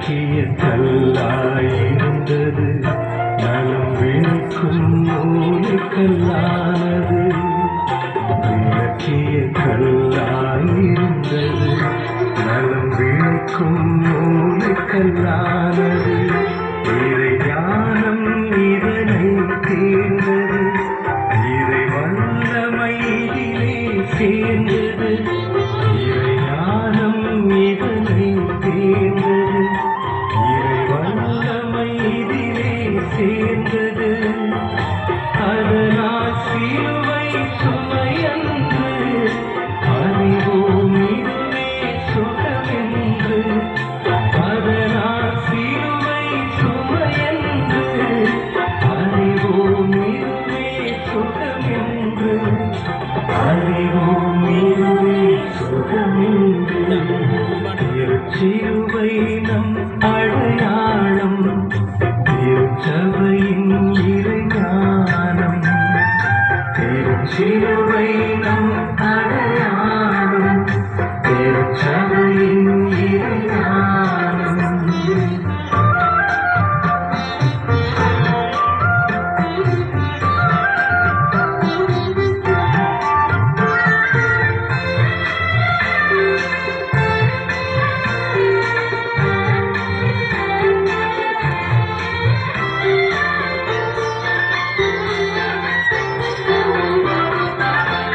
விளக்கிய கல்லாயிருந்தது, நலம் விளக்கும் மூளைக்கல்லானது. விளக்கிய கல்லாயிருந்தது, நலம் விளக்கும் மூளைக்கல்லானது. இறை ஞானம் இதனை தேர்ந்தது, இறை வல்லமை இதிலே சேர்ந்தது. இறை ஞானம் இதனை தேர்ந்தது, இறை வல்லமை இதிலே சேர்ந்தது. அதனால் சிலுவை சுமையன்று அறிவோம் இதுவே சுகமென்று. அதனால் சிலுவை சுமையன்று அறிவோம் இதுவே சுகமென்று. அறிவோம் இதுவே சுகமென்று. திருச்சிலுவை நம் அடையாளம், திருச்சபையின் இறைஞானம். திருச்சிலுவை நம் அடையாளம், திருச்சபையின் இறைஞானம்.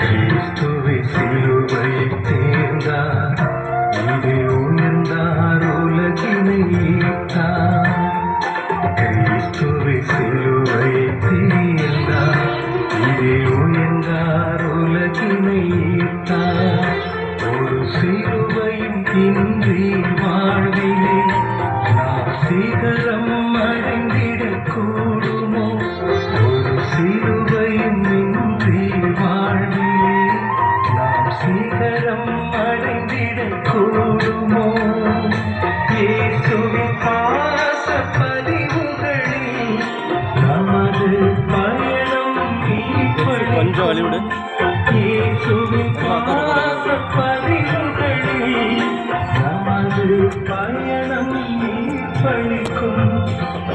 கிறிஸ்துவை சிலுவையை தேர்ந்தார், இதில் உயர்ந்தார், உலகினை ஈர்த்தார். கிறிஸ்துவை சிலுவையை தேர்ந்தார், இதில் உயர்ந்தார், உலகினை ஈர்த்தார். ஒரு சிலுவையும் இன்றி வாழ்விலே நாம் சிகரம் அடைந்திடக் கூடுமோ? ஒரு சிலுவையும் இன்றி வாழ்விலே நாம் சிகரம் அடைந்திடக் கூடுமோ? இயேசுவின் பாச பதிவுகளில் நமது பயணம் இப்படி. இயேசுவின் பாச பதிவுகளில் நமது பயணம் இப்படிக்கும்.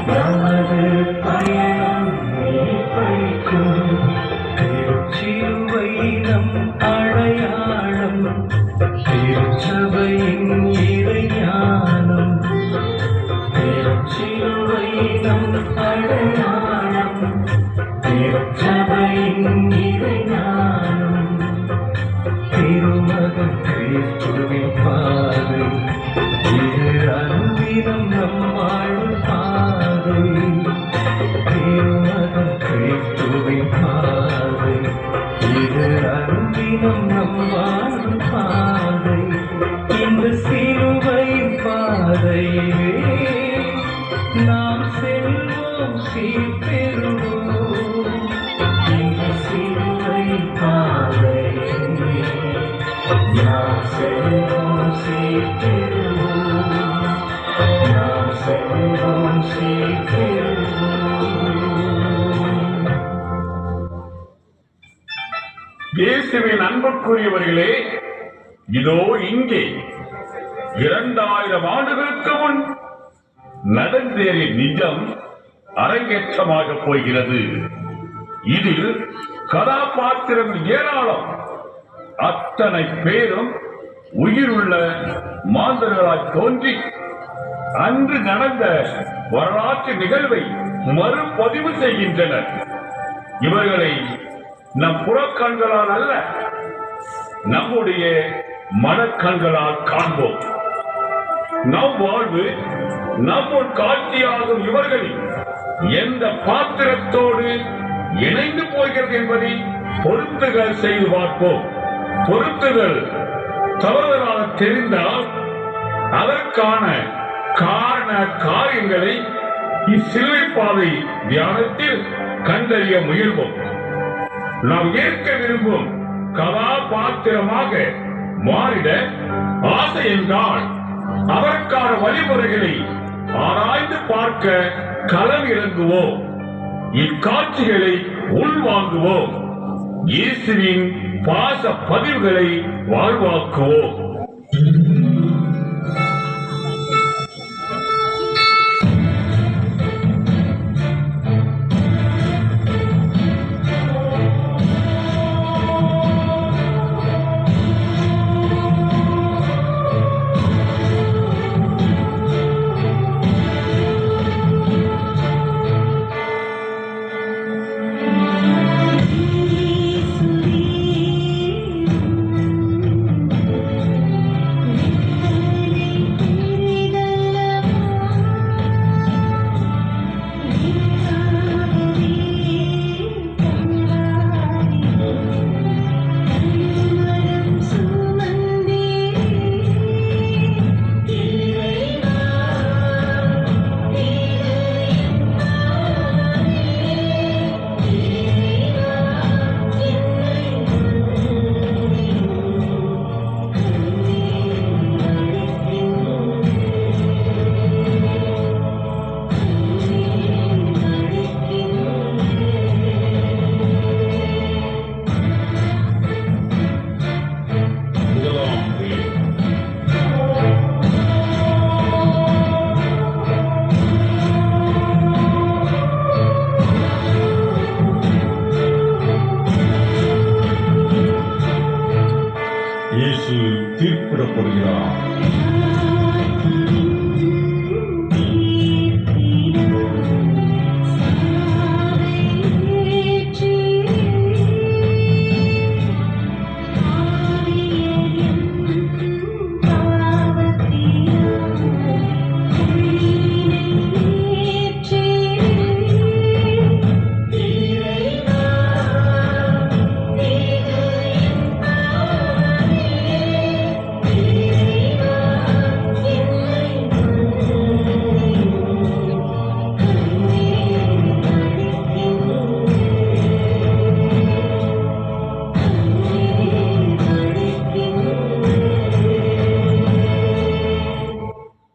நமது பயணம் இப்படிக்கும். திருச்சிலுவை நம் அடையாளம், திருச்சபையின் இறைஞானம். திருச்சிலுவை நம் அடையாளம், திருச்சபையின் இறைஞானம். திருமகன் கிறிஸ்துவின் பாதை, இது அன்பினம் நம் வாழ்வு பாதை. திருமகன் கிறிஸ்துவின் பாதை, இது அன்பினம் நம் வாழ்வு பாதை. இந்த சிலுவை பாதையிலே நாம் செல்வோம் சீர்பெறுவோம். இந்த சிலுவை பாதையிலே நாம் செல்வோம் சீர்பெறுவோம். நாம் செல்வோம் சீர்பெறுவோம். இயேசுவின் அன்புக்குரியவர்களே, இதோ இங்கே 2000 ஆண்டுகளுக்கு முன் நடந்தேறிய நிஜம் அரங்கேற்றமாக போகிறது. இதில் கதாபாத்திரங்கள் ஏராளம். அத்தனை பேரும் உயிருள்ள மாந்தர்களாய் தோன்றி அன்று நடந்த வரலாற்று நிகழ்வை மறுபதிவு செய்கின்றனர். இவர்களை நம் புறக்கண்களால் அல்ல, நம்முடைய மனக்கண்களால் காண்போம். நம் வாழ்வு நம்முள் காட்சியாகும் இவர்களின் எந்த பாத்திரத்தோடு இணைந்து போகிறது என்பதை பொருத்துகள் செய்து பார்ப்போம். பொருத்துகள் தவறுதலாக தெரிந்தால் அதற்கான காரண காரியங்களை இச்சிலுவை பாதை தியானத்தில் கண்டறிய முயல்வோம். நாம் ஏற்க விரும்பும் கதாபாத்திரமாக மாறிட ஆசை என்றால் அதற்கான வழிமுறைகளை ஆராய்ந்து பார்க்க களம் இறங்குவோம். இக்காட்சிகளை உள்வாங்குவோம். இயேசுவின் பாச பதிவுகளை வாழ்வாக்குவோம். வருகிறார்.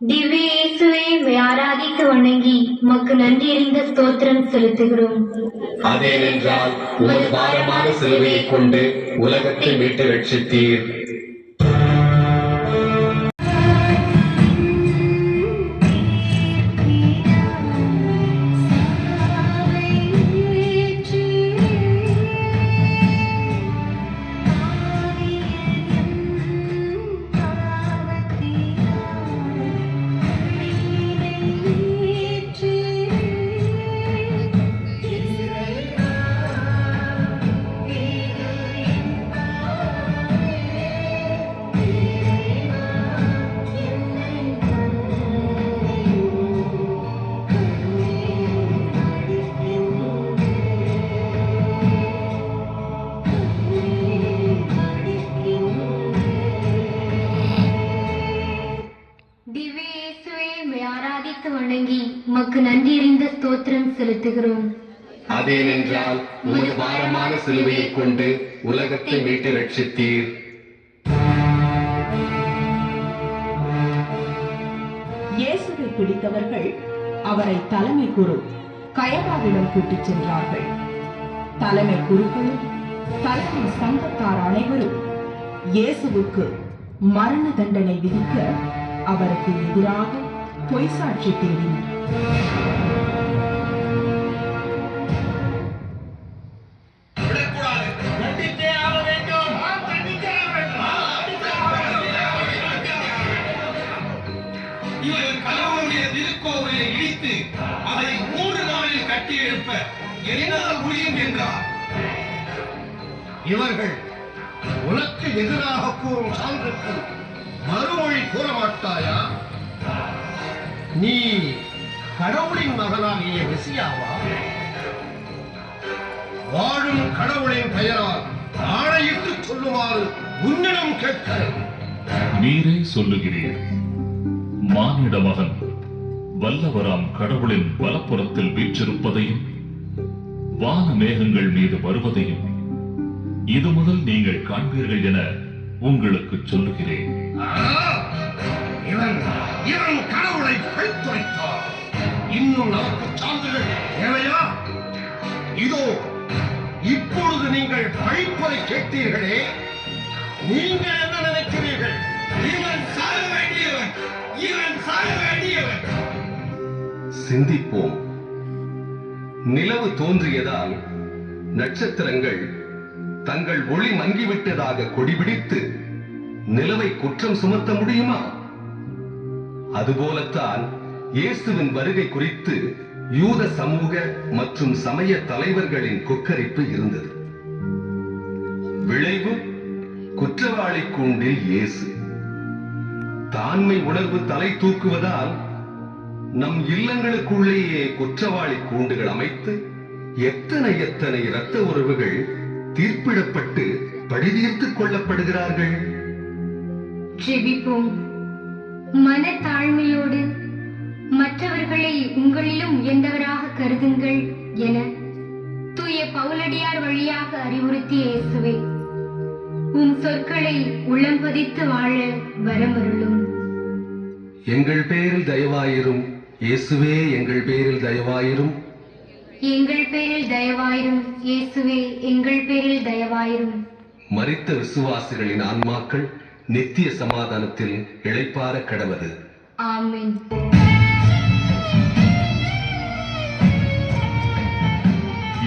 திவ்ய இயேசுவே, உம்மை ஆராதித்து வணங்கி உமக்கு நன்றியறிந்த ஸ்தோத்திரம் செலுத்துகிறோம். அதேனென்றால் உமது பாரமான சிலுவையைக் கொண்டு உலகத்தை மீட்டு ரட்சித்தீர். திவ்ய இயேசுவே, உம்மை ஆராதித்து வணங்கி உமக்கு நன்றியறிந்த ஸ்தோத்திரம் செலுத்துகிறோம். அதேனென்றால் உமது பாரமான சிலுவையைக் கொண்டு உலகத்தை மீட்டு ரட்சித்தீர். இயேசுவை பிடித்தவர்கள் அவரை தலைமை குரு கயபாவிடம் கூட்டிச் சென்றார்கள். தலைமை குருக்களும் தலைமை சங்கத்தார் அனைவரும் இயேசுவுக்கு மரண தண்டனை விதிக்க அவருக்கு எதிராக பொய் சாட்சி தேடினர். இவர் கடவுளுடைய திருக்கோவிலை இடித்து அதை 3 நாளில் கட்டி எழுப்ப என்னால் முடியும் என்றார். இவர்கள் உனக்கு எதிராக கூறும் சான்றுக்கு மறுமொழி கூற மாட்டாயா? நீ கடவுளின் மகனாகிய மெசியாவா? வாழும் கடவுளின் பெயரால் ஆணையிட்டு சொல்லுமாறு உன்னிடம் கேட்கிறேன். நீரே சொல்லுகிறீர். மானிட மகன் வல்லவராம் கடவுளின் வலப்புறத்தில் வீற்றிருப்பதையும் வான மேகங்கள் மீது வருவதையும் இது முதல் நீங்கள் காண்பீர்கள் என உங்களுக்கு சொல்லுகிறேன். இவன் கடவுளை பழித்துரைத்தார். இன்னும் நமக்கு சான்றுகள் தேவையா? இதோ இப்பொழுது நீங்கள் பழிப்பதை கேட்டீர்களே, நீங்கள் என்ன நினைக்கிறீர்கள்? இவன் சாக வேண்டியவன், இவன் சாக வேண்டியவன். சிந்திப்போம். நிலவு தோன்றியதால் நட்சத்திரங்கள் தங்கள் ஒளி மங்கிவிட்டதாக கொடிபிடித்து நிலவை குற்றம் சுமத்த முடியுமா? அதுபோலத்தான் இயேசுவின் வருகை குறித்து யூத சமூக மற்றும் சமய தலைவர்களின் கொக்கரிப்பு இருந்தது. விளைவு குற்றவாளி கூண்டில் இயேசு. தாண்மை உணர்வு தலை தூக்குவதால் நம் இல்லங்களுக்குள்ளேயே குற்றவாளி கூண்டுகள் அமைத்து எத்தனை இரத்த உறவுகள் தீர்ப்பிடப்பட்டு பழிதீர்த்துக் கொள்ளப்படுகிறார்கள். ஜெபிப்போம். மனத்தாழ்மையோடு மற்றவர்களை உங்களிலும் உயர்ந்தவராக கருதுங்கள் என தூய பவுலடியார் வழியாக அறிவுறுத்திய இயேசுவே, உம் சொற்களை உள்ளம் பதித்து வாழ வரமருளும். எங்கள் பேரில் தயவாயிரும் இயேசுவே, எங்கள் பேரில் தயவாயிரும். எங்கள் பேரில் தயவாயிரும் இயேசுவே, எங்கள் பேரில் தயவாயிரும். மரித்த விசுவாசிகளின் ஆன்மாக்கள் நித்திய சமாதானத்தில் இளைப்பாற கடவது. ஆமென்.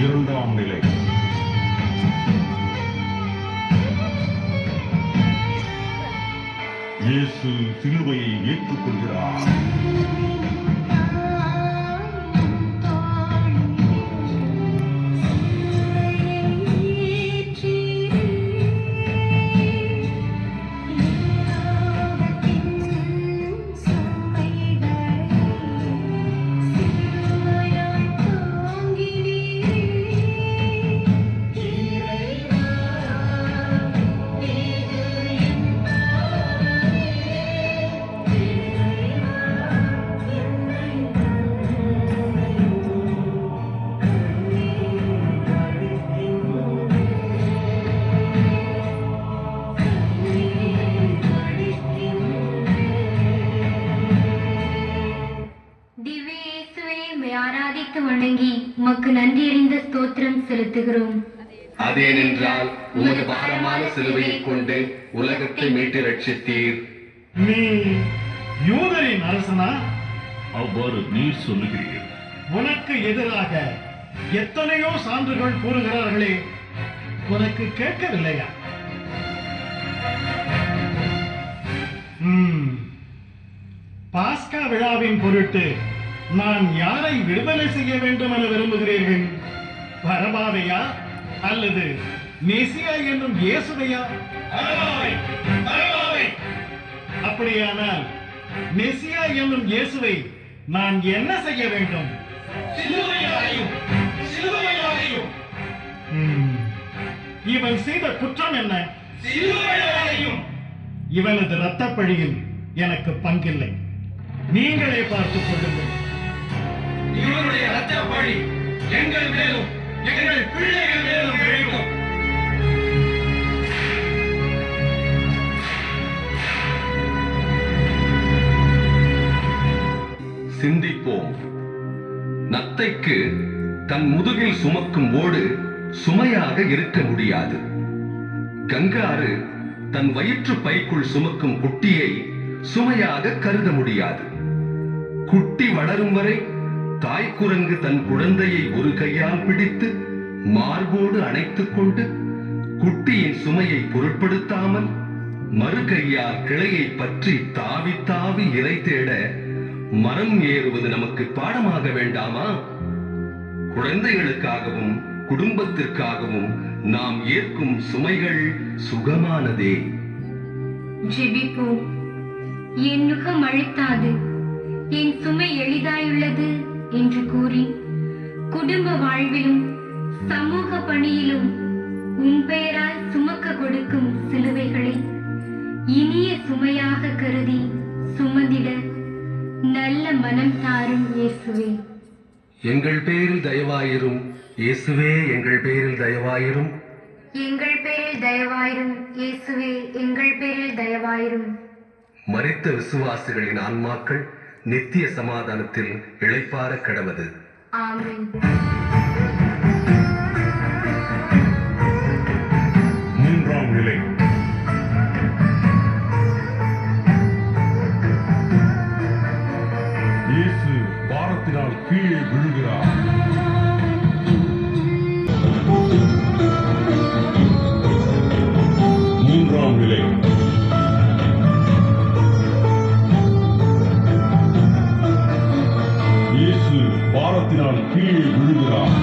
இரண்டாம் நிலை. இயேசு சிலுவையை ஏற்றுக்கொள்கிறார். திவ்ய இயேசுவே, உம்மை ஆராதித்து வணங்கி உமக்கு நன்றியறிந்த ஸ்தோத்திரம் செலுத்துகிறோம். அதேனென்றால் உமது பாரமான சிலுவையை கொண்டு உலகத்தை மீட்டு ரட்சித்தீர். நீ யூதரின் அரசனா? அவ்வாறு நீர் சொல்லுகிறீர். உனக்கு எதிராக எத்தனையோ சான்றுகள் கூறுகிறார்களே, உனக்கு கேட்கவில்லையா? பாஸ்கா விழாவின் பொருட்டு நான் யாரை விடுதலை செய்ய வேண்டும் என விரும்புகிறீர்கள்? பரபாவையா அல்லது மெசியா என்னும் இயேசுவையா? அப்படியானால் மெசியா என்னும் இயேசுவை நான் என்ன செய்ய வேண்டும்? இவன் செய்த குற்றம் என்ன? இவனது இரத்தப்பழியில் எனக்கு பங்கில்லை. நீங்களே பார்த்துக் கொள்ளுங்கள். இவருடைய இரத்த பழி எங்கள் மேலும் எங்கள் பிள்ளைகள் மேலும் விழும். சிந்திப்போம். நத்தைக்கு தன் முதுகில் சுமக்கும் ஓடு சுமையாக இருக்க முடியாது. கங்காரு தன் வயிற்று பைக்குள் சுமக்கும் குட்டியை சுமையாக கருத முடியாது. குட்டி வளரும் வரை தாய்க்குரங்கு தன் குழந்தையை ஒரு கையால் பிடித்து மார்போடு அணைத்துக் கொண்டு குட்டியின் சுமையை பொருட்படுத்தாமல் மறு கையால் கிளையை பற்றி தாவி தாவி இறை தேட மரம் ஏறுவது நமக்கு பாடமாக வேண்டாமா? குழந்தைகளுக்காகவும் குடும்பத்திற்காகவும் நாம் ஏற்கும் சுமைகள் சுகமானதே. ஜெபிப்போம். என் நுகம் அழுத்தாது, என் சுமை எளிதாயுள்ளது என்று கூறி குடும்ப வாழ்விலும் சமூக பணியிலும் உன் பெயரால் சுமக்க கொடுக்கும் சிலுவைகளை இனிய சுமையாக கருதி சுமந்திட நல்ல மனம் தாரும் இயேசுவே. எங்கள் பேரில் தயவாயிரும் இயேசுவே, எங்கள் பேரில் தயவாயிரும். எங்கள் பேரில் தயவாயிரும் இயேசுவே, எங்கள் பேரில் தயவாயிரும். மரித்த விசுவாசிகளின் ஆன்மாக்கள் நித்திய சமாதானத்தில் இளைப்பாற கடவது. ஆமென். மூன்றாம் நிலை. இயேசு பாரத்தினால் கீழே விழுகிறார். மூன்றாம் நிலை. இயேசு பாரத்தினால் கீழே விழுகிறார்.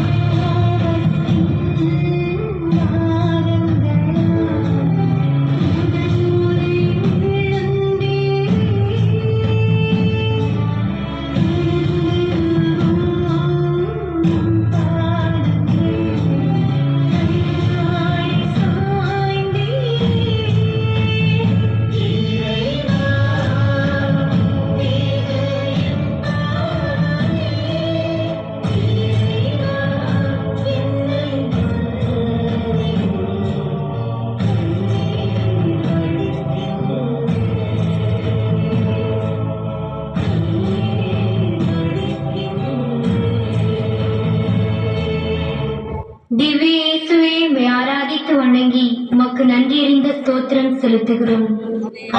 திவ்ய இயேசுவே, உம்மை ஆராதித்து வணங்கி உமக்கு நன்றியறிந்த ஸ்தோத்திரம் செலுத்துகிறோம்.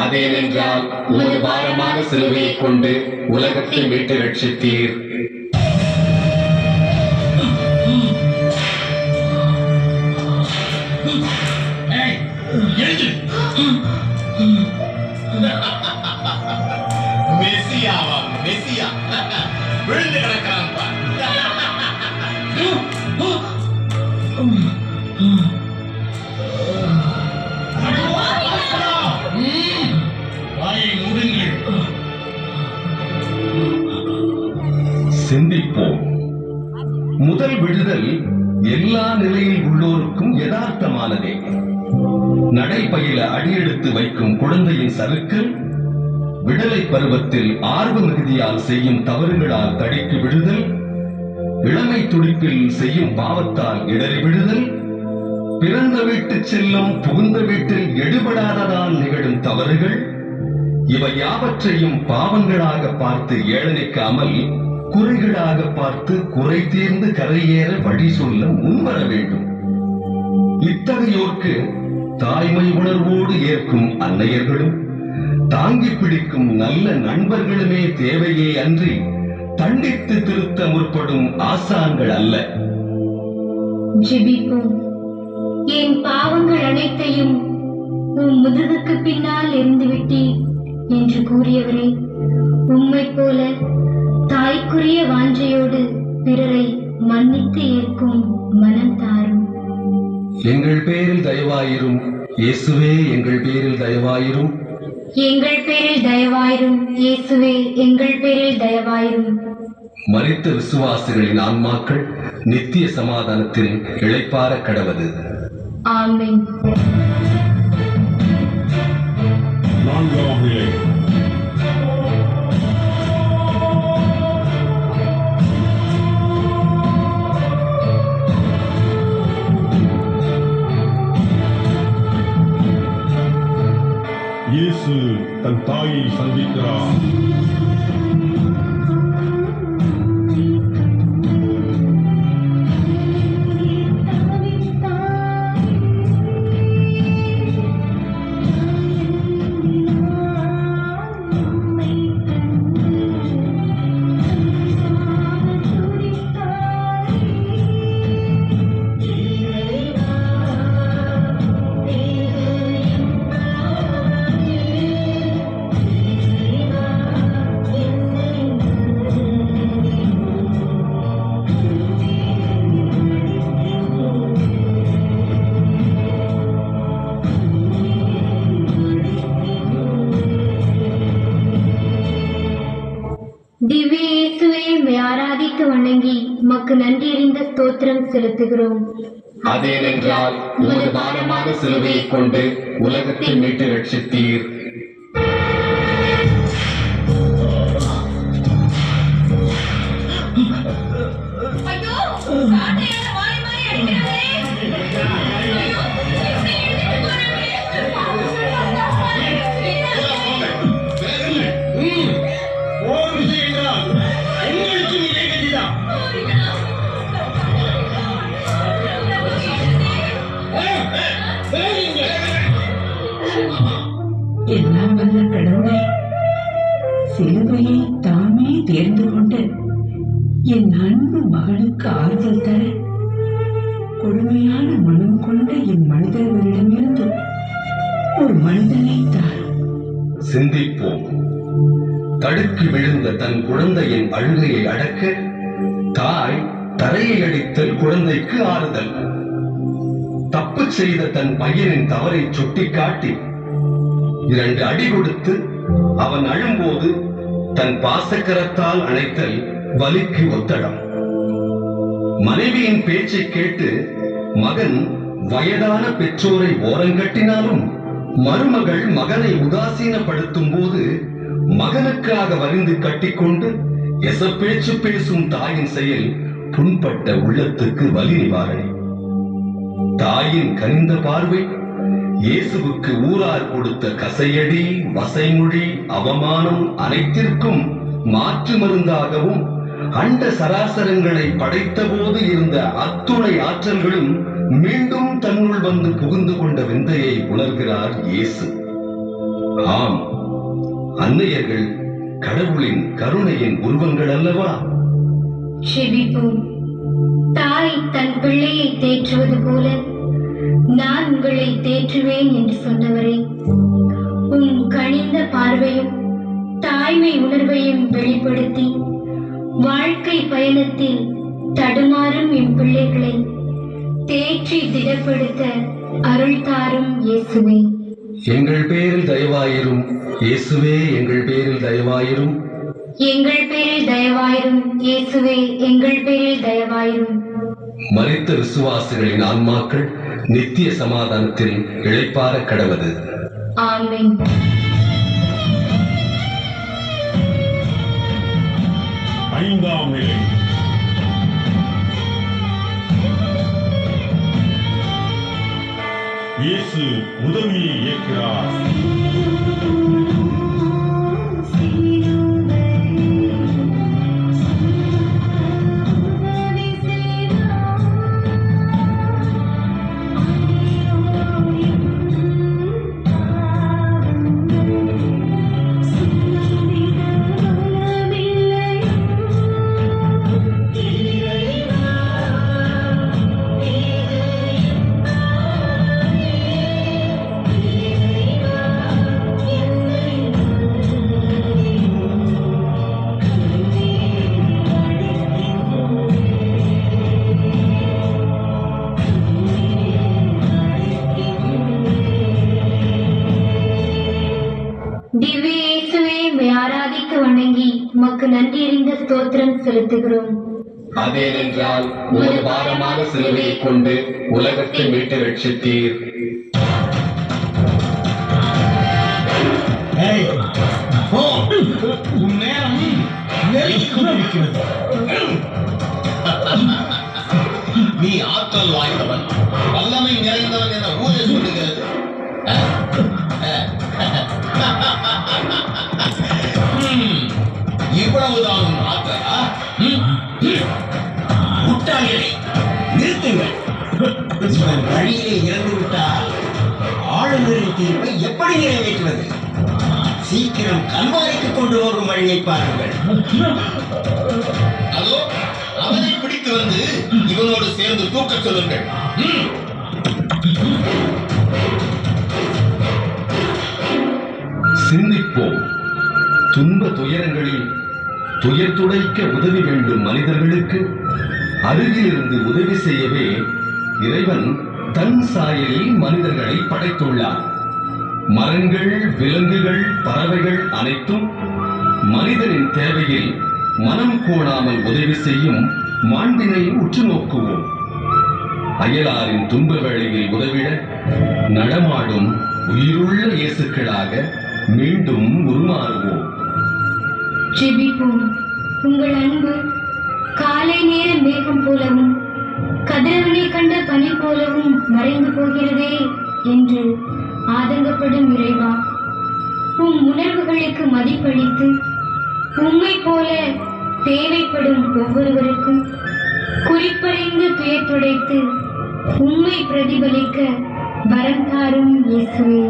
அதேனென்றால் உமது பாரமான சிலுவையை கொண்டு உலகத்தை மீட்டு ரட்சித்தீர். எழுந்து மெசியாவா மெசியா விழுந்து கிடக்கிறான் பார். வாயை மூடுங்கள். சிந்திப்போம். முதல் விடுதல் எல்லா நிலையில் உள்ளோருக்கும் யதார்த்தமானதே. நடைபயில அடியெடுத்து வைக்கும் குழந்தையின் சறுக்கல், விடலை பருவத்தில் ஆர்வ மிகுதியால் செய்யும் தவறுகளால் தடிக்கு விடுதல், இளமை துடிப்பில் செய்யும் பாவத்தால் இடறி விடுதல், பிறந்த வீட்டு செல்லும் புகுந்த வீட்டில் எடுபடாததால் நிகழும் தவறுகள், இவை யாவற்றையும் பாவங்களாக பார்த்து ஏளனிக்காமல் குறைகளாக பார்த்து குறை தீர்ந்து கரையேற வழி சொல்ல முன்வர வேண்டும். இத்தகையோர்க்கு தாய்மை உணர்வோடு ஏற்கும் அன்னையர்களும் தாங்கி பிடிக்கும் நல்ல நண்பர்களுமே தேவையே அன்றி தண்டித்து திருத்த முற்படும் ஆசான்கள் அல்ல. ஜெபிப்போம். என் பாவங்கள் அனைத்தையும் உம் முதுகுக்கு பின்னால் எறிந்து விட்டீர் என்று கூறியவரே, உம்மை போல தாய்க்குரிய வாஞ்சையோடு பிறரை மன்னித்து ஏற்கும் மனம் தாரும். எங்கள் பேரில் தயவாயிரும் இயேசுவே, எங்கள் பேரில் தயவாயிரும். எங்கள் பேரில் தயவாயிரும் இயேசுவே, எங்கள் பேரில் தயவாயிரும். மரித்த விசுவாசிகளின் ஆன்மாக்கள் நித்திய சமாதானத்தில் இளைப்பாற கடவது. ஆமென். நான்காம் நிலை. இயேசு தன் தாயை சந்திக்கிறார். திவ்ய இயேசுவே, உம்மை ஆராதித்து வணங்கி உமக்கு நன்றியறிந்த ஸ்தோத்திரம் செலுத்துகிறோம். அதேனென்றால் உமது பாரமான சிலுவையை கொண்டு உலகத்தை மீட்டு ரட்சித்தீர். எல்லாம் வல்ல கடவுளை, சிலுவையை தாமே தேர்ந்து கொண்டு என் அன்பு மகளுக்கு ஆறுதல் தர கொடுமையான மனம் கொண்ட என் மனிதர்களிடமிருந்து ஒரு மனிதனை தார். சிந்திப்போம். தடுக்கி விழுந்த தன் குழந்தையின் அழுகையை அடக்க தாய் தரையை அடித்தல் குழந்தைக்கு ஆறுதல். தப்பு செய்த தன் பையனின் தவறை சுட்டிக்காட்டி 2 அடி கொடுத்து அவன் அழும்போது தன் பாசக்கரத்தால் அணைத்தல் வலிக்கு ஒத்தடம். மனைவியின் பேச்சை கேட்டு மகன் வயதான பெற்றோரை ஓரங்கட்டினாலும் மருமகள் மகனை உதாசீனப்படுத்தும் போது மகனுக்காக வரிந்து கட்டிக்கொண்டு எசப்பேச்சு பேசும் தாயின் செயல் புண்பட்ட உள்ளத்துக்கு வலி நிவாரணி. தாயின் கனிந்த பார்வை இயேசுவுக்கு ஊரார் கொடுத்த கசையடி, வசைமொழி, அவமானம் அனைத்திற்கும் மாற்று மருந்தாகவும் அண்ட சராசரங்களை படைத்த போது இருந்த அத்துணை ஆற்றல்களும் மீண்டும் தன்னுள் வந்து புகுந்து கொண்ட விந்தையை உணர்கிறார் இயேசு. ஆம், அன்னையர்கள் கடவுளின் கருணையின் உருவங்கள் அல்லவா? ஜெபிப்போம். தாய் தன் பிள்ளையை தேற்றுவது போல நான் உங்களை தேற்றுவேன் என்று சொன்னவரே, உம் கனிந்த பார்வையும் தாய்மை உணர்வையும் வெளிப்படுத்தி வாழ்க்கை பயணத்தில் தடுமாறும் என் பிள்ளைகளை தேற்றி திடப்படுத்த அருள் தாரும் இயேசுவே. எங்கள் பேரில் தயவாயிரும் இயேசுவே, எங்கள் பேரில் தயவாயிரும். எங்கள் பேரில் தயவாயிரும் இயேசுவே, எங்கள் பேரில் தயவாயிரும். மரித்த விசுவாசிகளின் ஆன்மாக்கள் நித்திய சமாதானத்தில் இளைப்பாற கடவது. ஆமென். ஐந்தாம் நிலை. இயேசு உதவியை ஏற்கிறார். திவ்ய இயேசுவே, உம்மை ஆராதித்து வணங்கி உமக்கு நன்றியறிந்த ஸ்தோத்திரம் செலுத்துகிறோம். அதேனென்றால் ஒரு பாரமான சிலுவையை கொண்டு உலகத்தை மீட்டு ரட்சித்தீர். உன் நேரம் நெருங்கிக் கொண்டிருக்கிறது. நீ ஆற்றல் வாய்ந்தவன், வல்லமை நிறைந்தவன் என ஊரே சொல்லுகிறது. இவ்வளவுதான் உன் ஆற்றலா? முட்டாள்களே, நிறுத்துங்கள். இவன் வழியிலே இறந்து விட்டால் ஆளுநரின் தீர்ப்பை எப்படி நிறைவேற்றுவது? சீக்கிரம் கல்வாரிக்கு கொண்டு போகும் வழியை பாருங்கள். அதோ அவனை பிடித்து வந்து இவனோடு சேர்ந்து தூக்கச் சொல்லுங்கள். சிந்திப்போம். துன்ப துயரங்களில் துயர் துடைக்க உதவி வேண்டும் மனிதர்களுக்கு அருகிலிருந்து உதவி செய்யவே இறைவன் தன் சாயலில் மனிதர்களை படைத்துள்ளார். மரங்கள், விலங்குகள், பறவைகள் அனைத்தும் மனிதனின் தேவையில் மனம் கோணாமல் உதவி செய்யும் மாண்பினை உற்று நோக்குவோம். அயலாரின் துன்ப வேளையில் உதவிட நடமாடும் உயிருள்ள இயேசுக்களாக மீண்டும் உருமாறுவோம். ஜெபிப்போம். உங்கள் அன்பு காலை நேர மேகம் போலவும் கதிரவனை கண்ட பனி போலவும் மறைந்து போகிறதே என்று ஆதங்கப்படும் இறைவா, உம் உணர்வுகளுக்கு மதிப்பளித்து உம்மை போல தேவைப்படும் ஒவ்வொருவருக்கும் குறிப்படைந்து துயர் துடைத்து உம்மை பிரதிபலிக்க வரம் தாரும் இயேசுவே.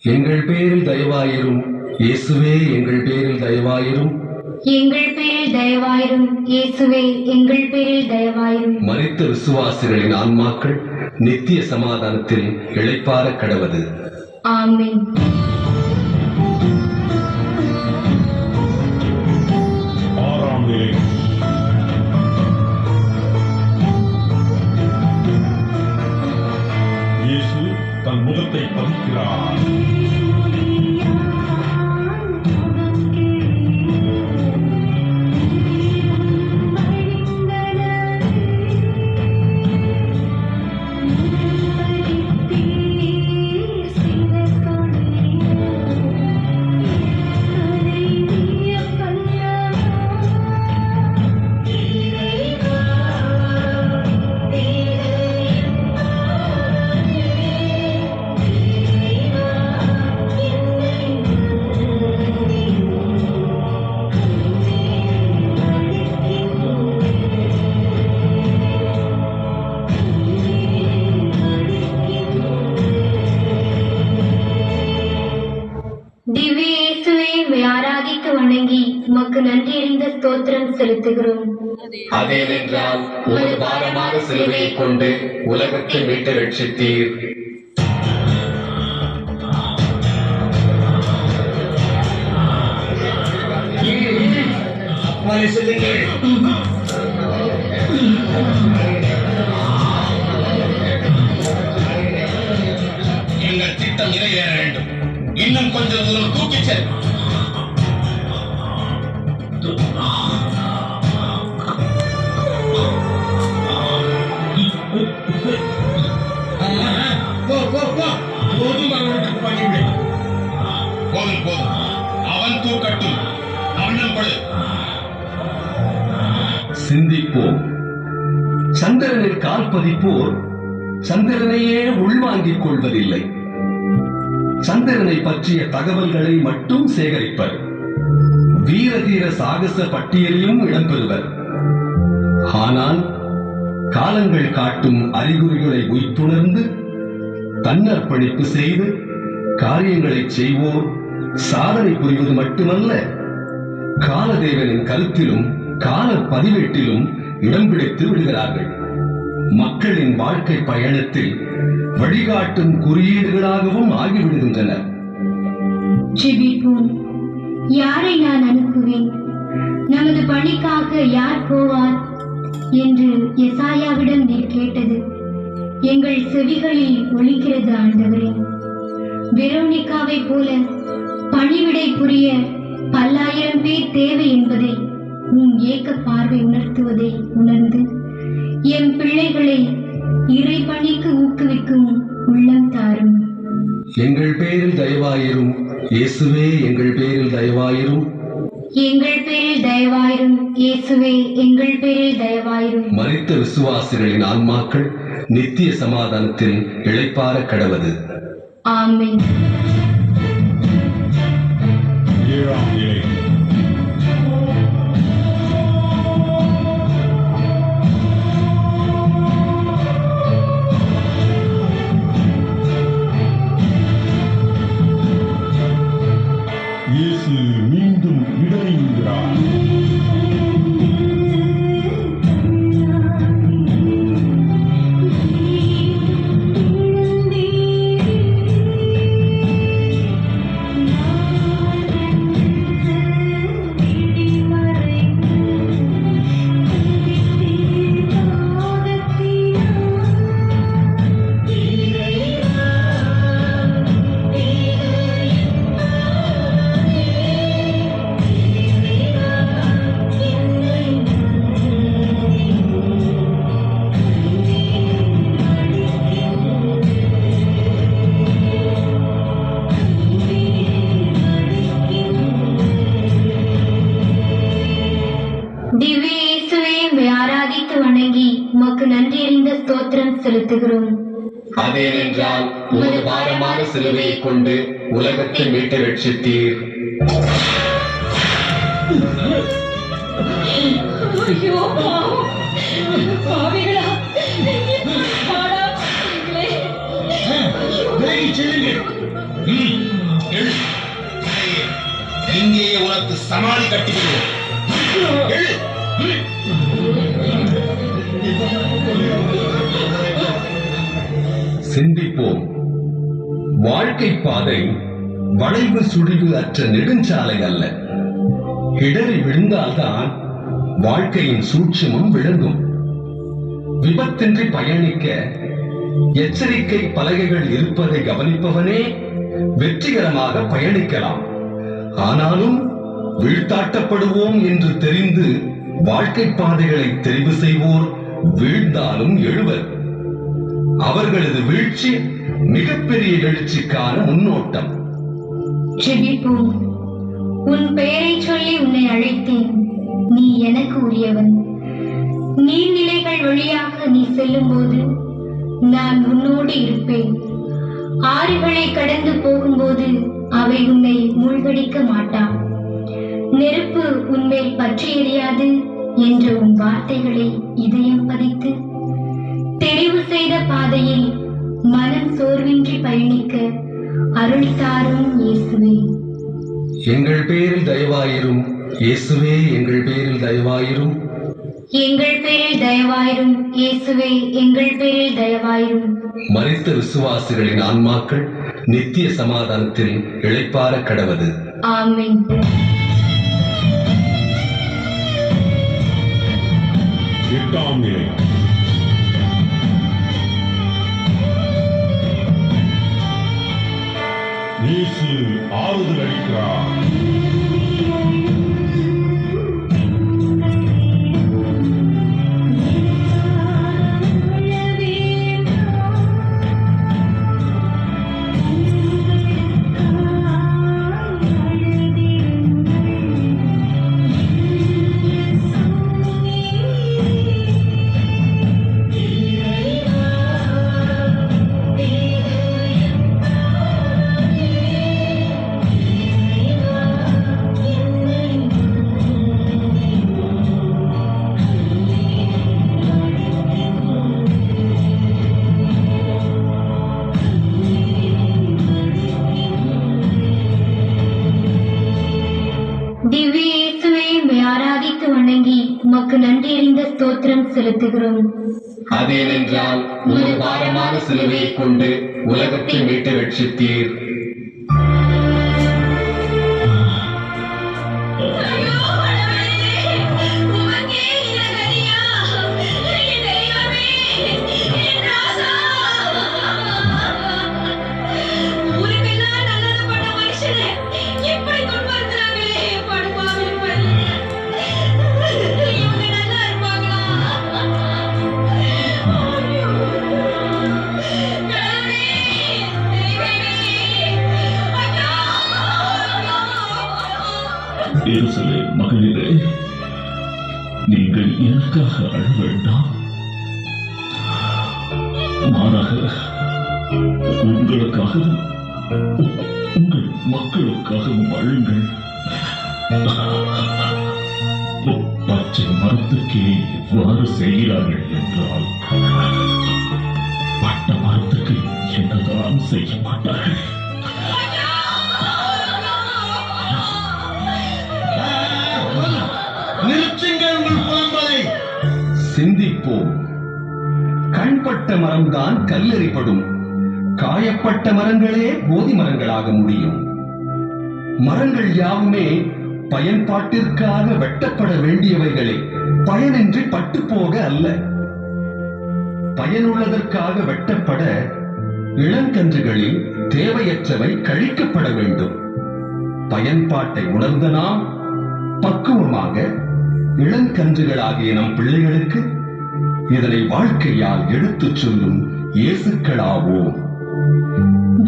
எங்கள் பேரில் தயவாயிரும் இயேசுவே, எங்கள் பேரில் தயவாயிரும். எங்கள் பேரில் தயவாயிரும் இயேசுவே, எங்கள் பேரில் தயவாயிரும். மரித்த விசுவாசிகளின் ஆன்மாக்கள் நித்திய சமாதானத்தில் இளைப்பாற கடவது. ஆமென். ஆறாம் நிலை. இயேசு தன் முகத்தை பதிக்கிறார். திவ்ய இயேசுவே, உம்மை ஆராதித்து வணங்கி உமக்கு நன்றியறிந்த ஸ்தோத்திரம் செலுத்துகிறோம். அதேனென்றால் ஒரு பாரமான சிலுவையை கொண்டு உலகத்தை மீட்டு ரட்சித்தீர். அப்பாலே செல்லுங்கள். எங்கள் திட்டம் நிறைவேற வேண்டும். இன்னும் கொஞ்சம் தூரம் தூக்கிச் செல். போதும் போதும், அவன் தூக்கட்டும். அவனும் படு. சிந்திப்போம். சந்திரனில் கால் பதிப்போர் சந்திரனையே உள்வாங்கிக் கொள்வதில்லை. சந்திரனை பற்றிய தகவல்களை மட்டும் சேகரிப்பர். வீரதீர சாகச பட்டியலிலும் இடம்பெறுவர். ஆனால் காலங்கள் காட்டும் அறிகுறிகளை உய்த்துணர்ந்து தன்னர்ப்பணிப்பு செய்து காரியங்களை செய்வோர் சாதனை புரிவது மட்டுமல்ல, காலதேவனின் கருத்திலும் கால பதிவேட்டிலும் இடம் பிடித்து விடுகிறார்கள். மக்களின் வாழ்க்கை பயணத்தில் வழிகாட்டும் குறியீடுகளாகவும் ஆகிவிடுகின்றனர். ஜெபிப்போம். யாரை நான் அனுப்புவேன்? நமது பணிக்காக யார் போவார் என்று எசாயாவிடம் நீர் கேட்டது எங்கள் செவிகளில் ஒலிக்கிறது ஆண்டவரே. வெரோனிகாவை போல பணிவிடை புரிய பல்லாயிரம் பேர் தேவை என்பதை உன் ஏக்க பார்வை உணர்த்துவதை உணர்ந்து என் பிள்ளைகளை இறை பணிக்கு ஊக்குவிக்கும் உள்ளம் தாரும். எங்கள் பேரில் தயவாயிரும் இயேசுவே, எங்கள் பேரில் தயவாயிரும். எங்கள் பேரில் தயவாயிரும் இயேசுவே, எங்கள் பேரில் தயவாயிரும். மரித்த விசுவாசிகளின் ஆன்மாக்கள் நித்திய சமாதானத்தில் இளைப்பாற கடவது. ஆமென். 7ஆம் நிலை. இயேசு மீண்டும் இடையுகிறார். திவ்ய இயேசுவே, உம்மை ஆராதித்து வணங்கி உமக்கு நன்றியறிந்த ஸ்தோத்திரம் செலுத்துகிறோம். அதேனென்றால் உமது பாரமான சிலுவையை கொண்டு உலகத்தை மீட்டு ரட்சித்தீர். ஐயோ பாவம், பாவிகளா, விலகிச் செல்லுங்கள். எழு. இங்கேயே உனக்கு சமாளி கட்டிவிடுவோம். எழு. சிந்திப்போம். வாழ்க்கை பாதை வளைவு சுழிவு அற்ற நெடுஞ்சாலை அல்ல. இடறி விழுந்தால்தான் வாழ்க்கையின் சூட்சுமம் விளங்கும். விபத்தின்றி பயணிக்க எச்சரிக்கை பலகைகள் இருப்பதை கவனிப்பவனே வெற்றிகரமாக பயணிக்கலாம். ஆனாலும் வீழ்த்தாட்டப்படுவோம் என்று தெரிந்து வாழ்க்கை பாதைகளை தெரிவு செய்வோர் வீழ்ந்தாலும் எழுவர். அவர்களது வீழ்ச்சி மிகப்பெரிய எழுச்சிக்கான முன்னோட்டம். ஜெபிப்போம். உன் பெயரை சொல்லி உன்னை அழைத்தேன். நீ எனக்கு உரியவன். நீர்நிலைகள் வழியாக நீ செல்லும் போது நான் உன்னோடு இருப்பேன். ஆறுகளை கடந்து போகும்போது அவை உன்னை மூழ்கடிக்க மாட்டான். நெருப்பு உன்மேல் பற்றி எரியாது என்ற உன் வார்த்தைகளை இதயம் பதித்து தெரிவு செய்த பாதையில் மனம் சோர்வின்றி பயணிக்க அருள் தாரும் இயேசுவே. எங்கள் பேரில் தயவாயிரும் இயேசுவே, எங்கள் பேரில் தயவாயிரும். எங்கள் பேரில் தயவாயிரும் இயேசுவே, எங்கள் பேரில் தயவாயிரும். மரித்த விசுவாசிகளின் ஆன்மாக்கள் நித்திய சமாதானத்தில் இளைப்பாற கடவது. ஆமென். 8ஆம் நிலை. இயேசு ஆறுதல் அளிக்கிறார். திவ்ய இயேசுவே, உம்மை ஆராதித்து வணங்கி உமக்கு நன்றியறிந்த ஸ்தோத்திரம் செலுத்துகிறோம். அதேனென்றால் உமது பாரமான சிலுவையை கொண்டு உலகத்தை மீட்டு ரட்சித்தீர். எருசலேம் மகளிரே, நீங்கள் எனக்காக அழ வேண்டாம். மாறாக உங்களுக்காகவும் உங்கள் மக்களுக்காகவும் அழுங்கள். பச்சை மரத்துக்கே இவ்வாறு செய்கிறார்கள் என்றால் பட்ட மரத்துக்கு என்னதான் செய்ய மாட்டார்கள். நிறுத்துங்கள் உங்கள் புலம்பலை. சிந்திப்போம். கண்பட்ட மரம்தான் கல்லெறிப்படும். காயப்பட்ட மரங்களே போதி மரங்களாக முடியும். மரங்கள் யாவுமே பயன்பாட்டிற்காக வெட்டப்பட வேண்டியவைகளே, பயனின்றி பட்டுப்போக அல்ல. பயனுள்ளதற்காக வெட்டப்பட இளங்கன்றுகளில் தேவையற்றவை கழிக்கப்பட வேண்டும். பயன்பாட்டை உணர்ந்த நாம் பக்குவமாக இளங்கன்றுகளாகிய நம் பிள்ளைகளுக்கு இதனை வாழ்க்கையால் எடுத்துச் சொல்லும் இயேசுக்களாவோம்.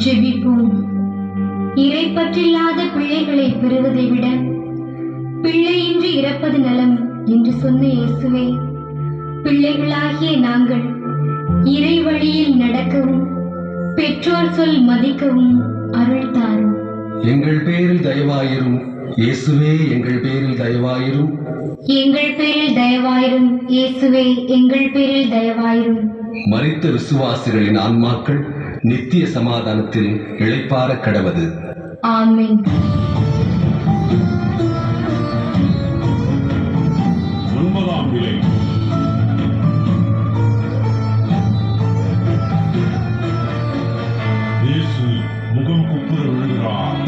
ஜெபிப்போம். இறைப்பற்றில்லாத பிள்ளைகளை பெறுவதை விட பிள்ளையின்றி இறப்பது நலம் என்று சொன்ன இயேசுவே, பிள்ளைகளாகிய நாங்கள் இறை வழியில் நடக்கவும் பெற்றோர் சொல் மதிக்கவும் அருள் தாரும். எங்கள் பேரில் தயவாயிரும் இயேசுவே, எங்கள் பேரில் தயவாயிரும். எங்கள் பேரில் தயவாயிரும் இயேசுவே, எங்கள் பேரில் தயவாயிரும். மரித்த விசுவாசிகளின் ஆன்மாக்கள் நித்திய சமாதானத்தில் இளைப்பாற கடவது. ஆமென். 9ஆம் நிலை. இயேசு முகம் குப்புற விழுகிறார்.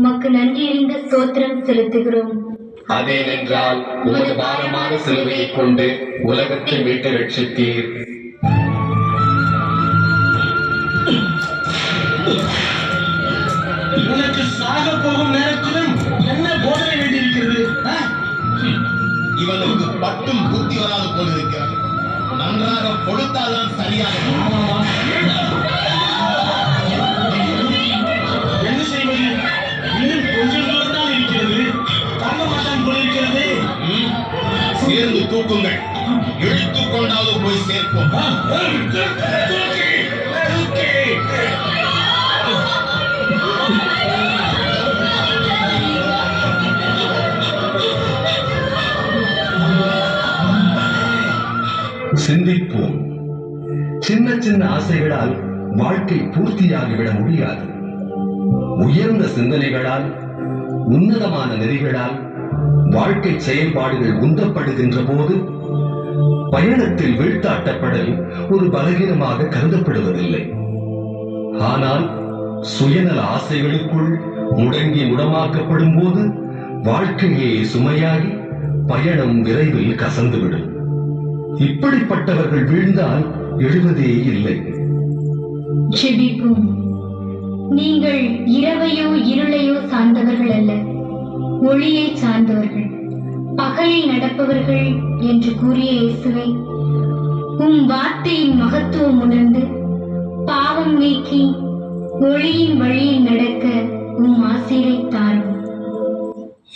உமக்கு நன்றியறிந்த ஸ்தோத்திரம் செலுத்துகிறோம். அதேனென்றால் உமது பாரமான சிலுவையை கொண்டு உலகத்தை மீட்டு ரட்சித்தீர். உனக்கு சாக போகும் நேரத்திலும் என்ன போதனை வேண்டியிருக்கிறது? இவனுக்கு பட்டும் புத்தி வராது போலிருக்கிறது. நன்றாக கொடுத்தால்தான் சரியாக. என்ன செய்வது? இன்னும் கொஞ்சம் தூரம் தான் இருக்கிறது. தங்க மாட்டான் போலிருக்கிறது. சின்ன ஆசைகளால் வாழ்க்கை பூர்த்தியாகிவிட முடியாது. உயர்ந்த சிந்தனைகளால், உன்னதமான நெறிகளால் வாழ்க்கை செயல்பாடுகள் உந்தப்படுகின்ற போது பயணத்தில் வீழ்த்தாட்டப்படல் ஒரு பலகீனமாக கருதப்படுவதில்லை. ஆனால் சுயநல ஆசைகளுக்குள் முடங்கி முடமாக்கப்படும் போது வாழ்க்கையே சுமையாகி பயணம் விரைவில் கசந்துவிடும். இப்படிப்பட்டவர்கள் வீழ்ந்தால் எழுவதே இல்லை. ஜெபிப்போம். நீங்கள் இரவையோ இருளையோ சார்ந்தவர்கள் அல்ல, ஒளியை சார்ந்தவர்கள், பகலில் நடப்பவர்கள் என்று கூறிய இயேசுவை, உம் வார்த்தையின் மகத்துவம் உணர்ந்து பாவம் நீக்கி ஒளியின் வழியில் நடக்க உம் ஆசீரை தாரும்.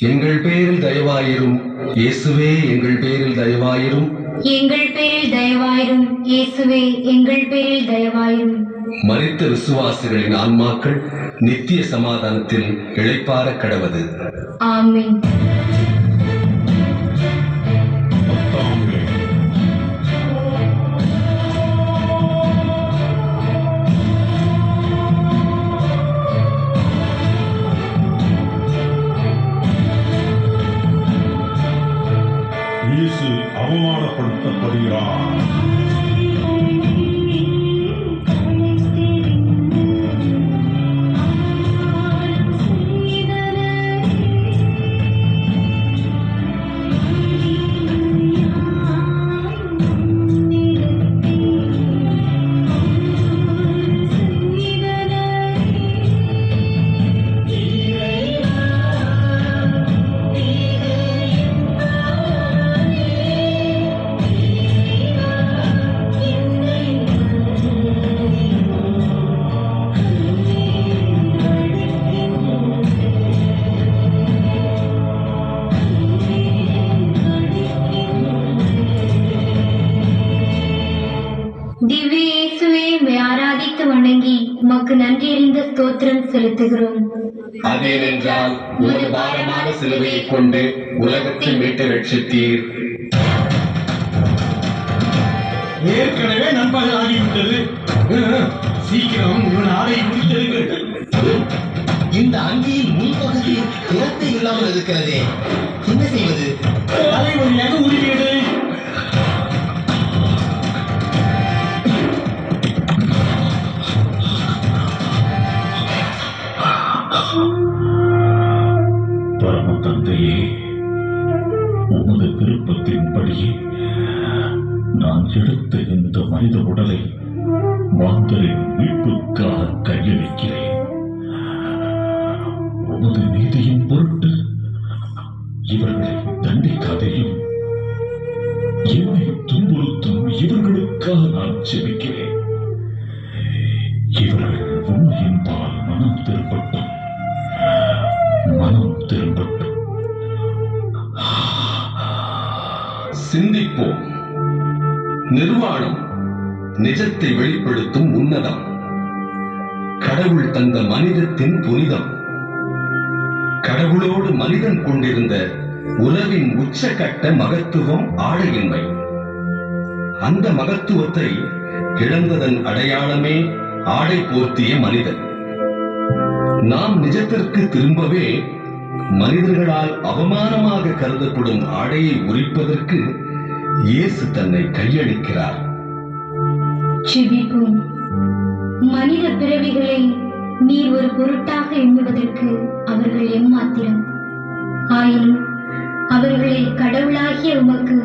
எங்கள் பேரில் தயவாயிரும் இயேசுவே, எங்கள் பேரில் தயவாயிரும். எங்கள் பேரில் தயவாயிரும் இயேசுவே, எங்கள் பேரில் தயவாயிரும். மரித்த விசுவாசிகளின் ஆன்மாக்கள் நித்திய சமாதானத்தில் இளைப்பாற கடவது. ஆமென். பத்தாம் நிலை. இயேசு அவமானப்படுத்தப்படுகிறார். திவ்ய இயேசுவே, உம்மை ஆராதித்து வணங்கி உமக்கு நன்றியறிந்த ஸ்தோத்திரம் செலுத்துகிறோம். அதேனென்றால் ஒரு பாரமான சிலுவையை கொண்டு உலகத்தை மீட்டு ரட்சித்தீர். ஏற்கனவே நண்பர்கள் ஆகிவிட்டது. சீக்கிரம் இவன் ஆடை முடித்தெடுங்கள். இந்த அங்கியின் முன்பகுதியில் திறத்தை இல்லாமல் இருக்கிறதே, என்ன செய்வது? தலை வழியாக உருவியது. பரம தந்தையே, உமது விருப்பத்தின்படியே நான் எடுத்த இந்த மனித உடலை மாந்தரின் மீட்புக்காக கையளிக்கிறேன். உமது நீதியின் பொருட்டு இவர்களை தண்டிக்காதையும், என்னை துன்புறுத்தும் இவர்களுக்காக நான் ஜெபிக்கிறேன். இவர்கள் உண்மையின்பால் மனம் திரும்பட்டும், மனம் திரும்பட்டும். சிந்திப்போம். நிர்வாணம் நிஜத்தை வெளிப்படுத்தும் உன்னதம். கடவுள் தந்த மனிதத்தின் புனிதம். கடவுளோடு மனிதன் கொண்டிருந்த உறவின் உச்சகட்ட மகத்துவம் ஆடையின்மை. அந்த மகத்துவத்தை இழந்ததன் அடையாளமே ஆடை போர்த்திய மனிதன். நாம் நிஜத்திற்கு திரும்பவே மனிதர்களால் அவமானமாக கருதப்படும் ஆடையை உரிப்பதற்கு இயேசு தன்னை கையளிக்கிறார். ஜெபிப்போம். மனித பிறவிகளை நீர் ஒரு பொருட்டாக எண்ணுவதற்கு அவர்கள் எம்மாத்திரம். ஆயினும் அவர்களை கடவுளாகிய உமக்கு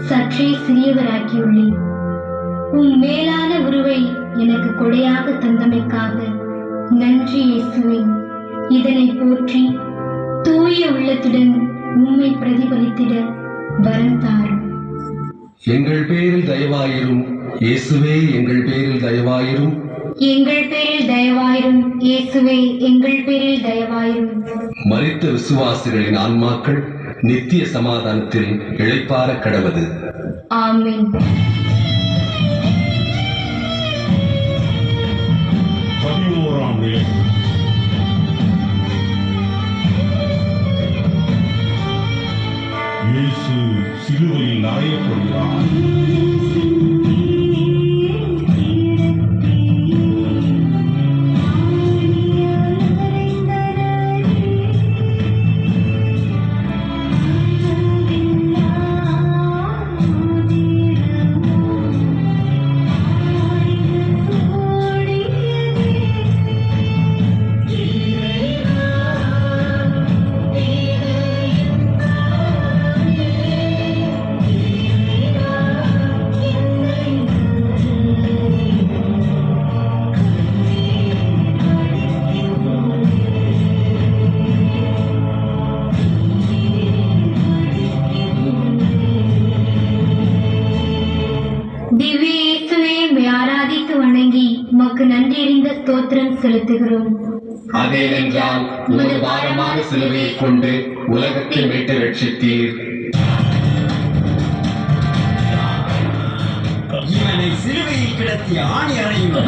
சற்றே சிறியவராக்கியுள்ளேன். உம் மேலான உருவை எனக்கு கொடையாக தந்தமைக்காக நன்றி இயேசுவே. இதனை போற்றி தூய உள்ளத்துடன் உம்மை பிரதிபலித்திட வரம் தாரும். எங்கள் பேரில் தயவாயிரும் இயேசுவே, எங்கள் பேரில் தயவாயிரும். எங்கள் பேரில் தயவாயிரும் இயேசுவே, எங்கள் பேரில் தயவாயிரும். மரித்த விசுவாசிகளின் ஆன்மாக்கள் நித்திய சமாதானத்தில் இளைப்பாற கடவது. ஆமென். 11ஆம் நிலை. இயேசு சிலுவையில் அறையப்படுகிறார். ஸ்தோத்திரம் செலுத்துகிறோம். அதேனென்றால் உமது பாரமான சிலுவையை கொண்டு உலகத்தை மீட்டு ரட்சித்தீர். இவனை சிலுவையில் கிடத்திய ஆணி அறையும்.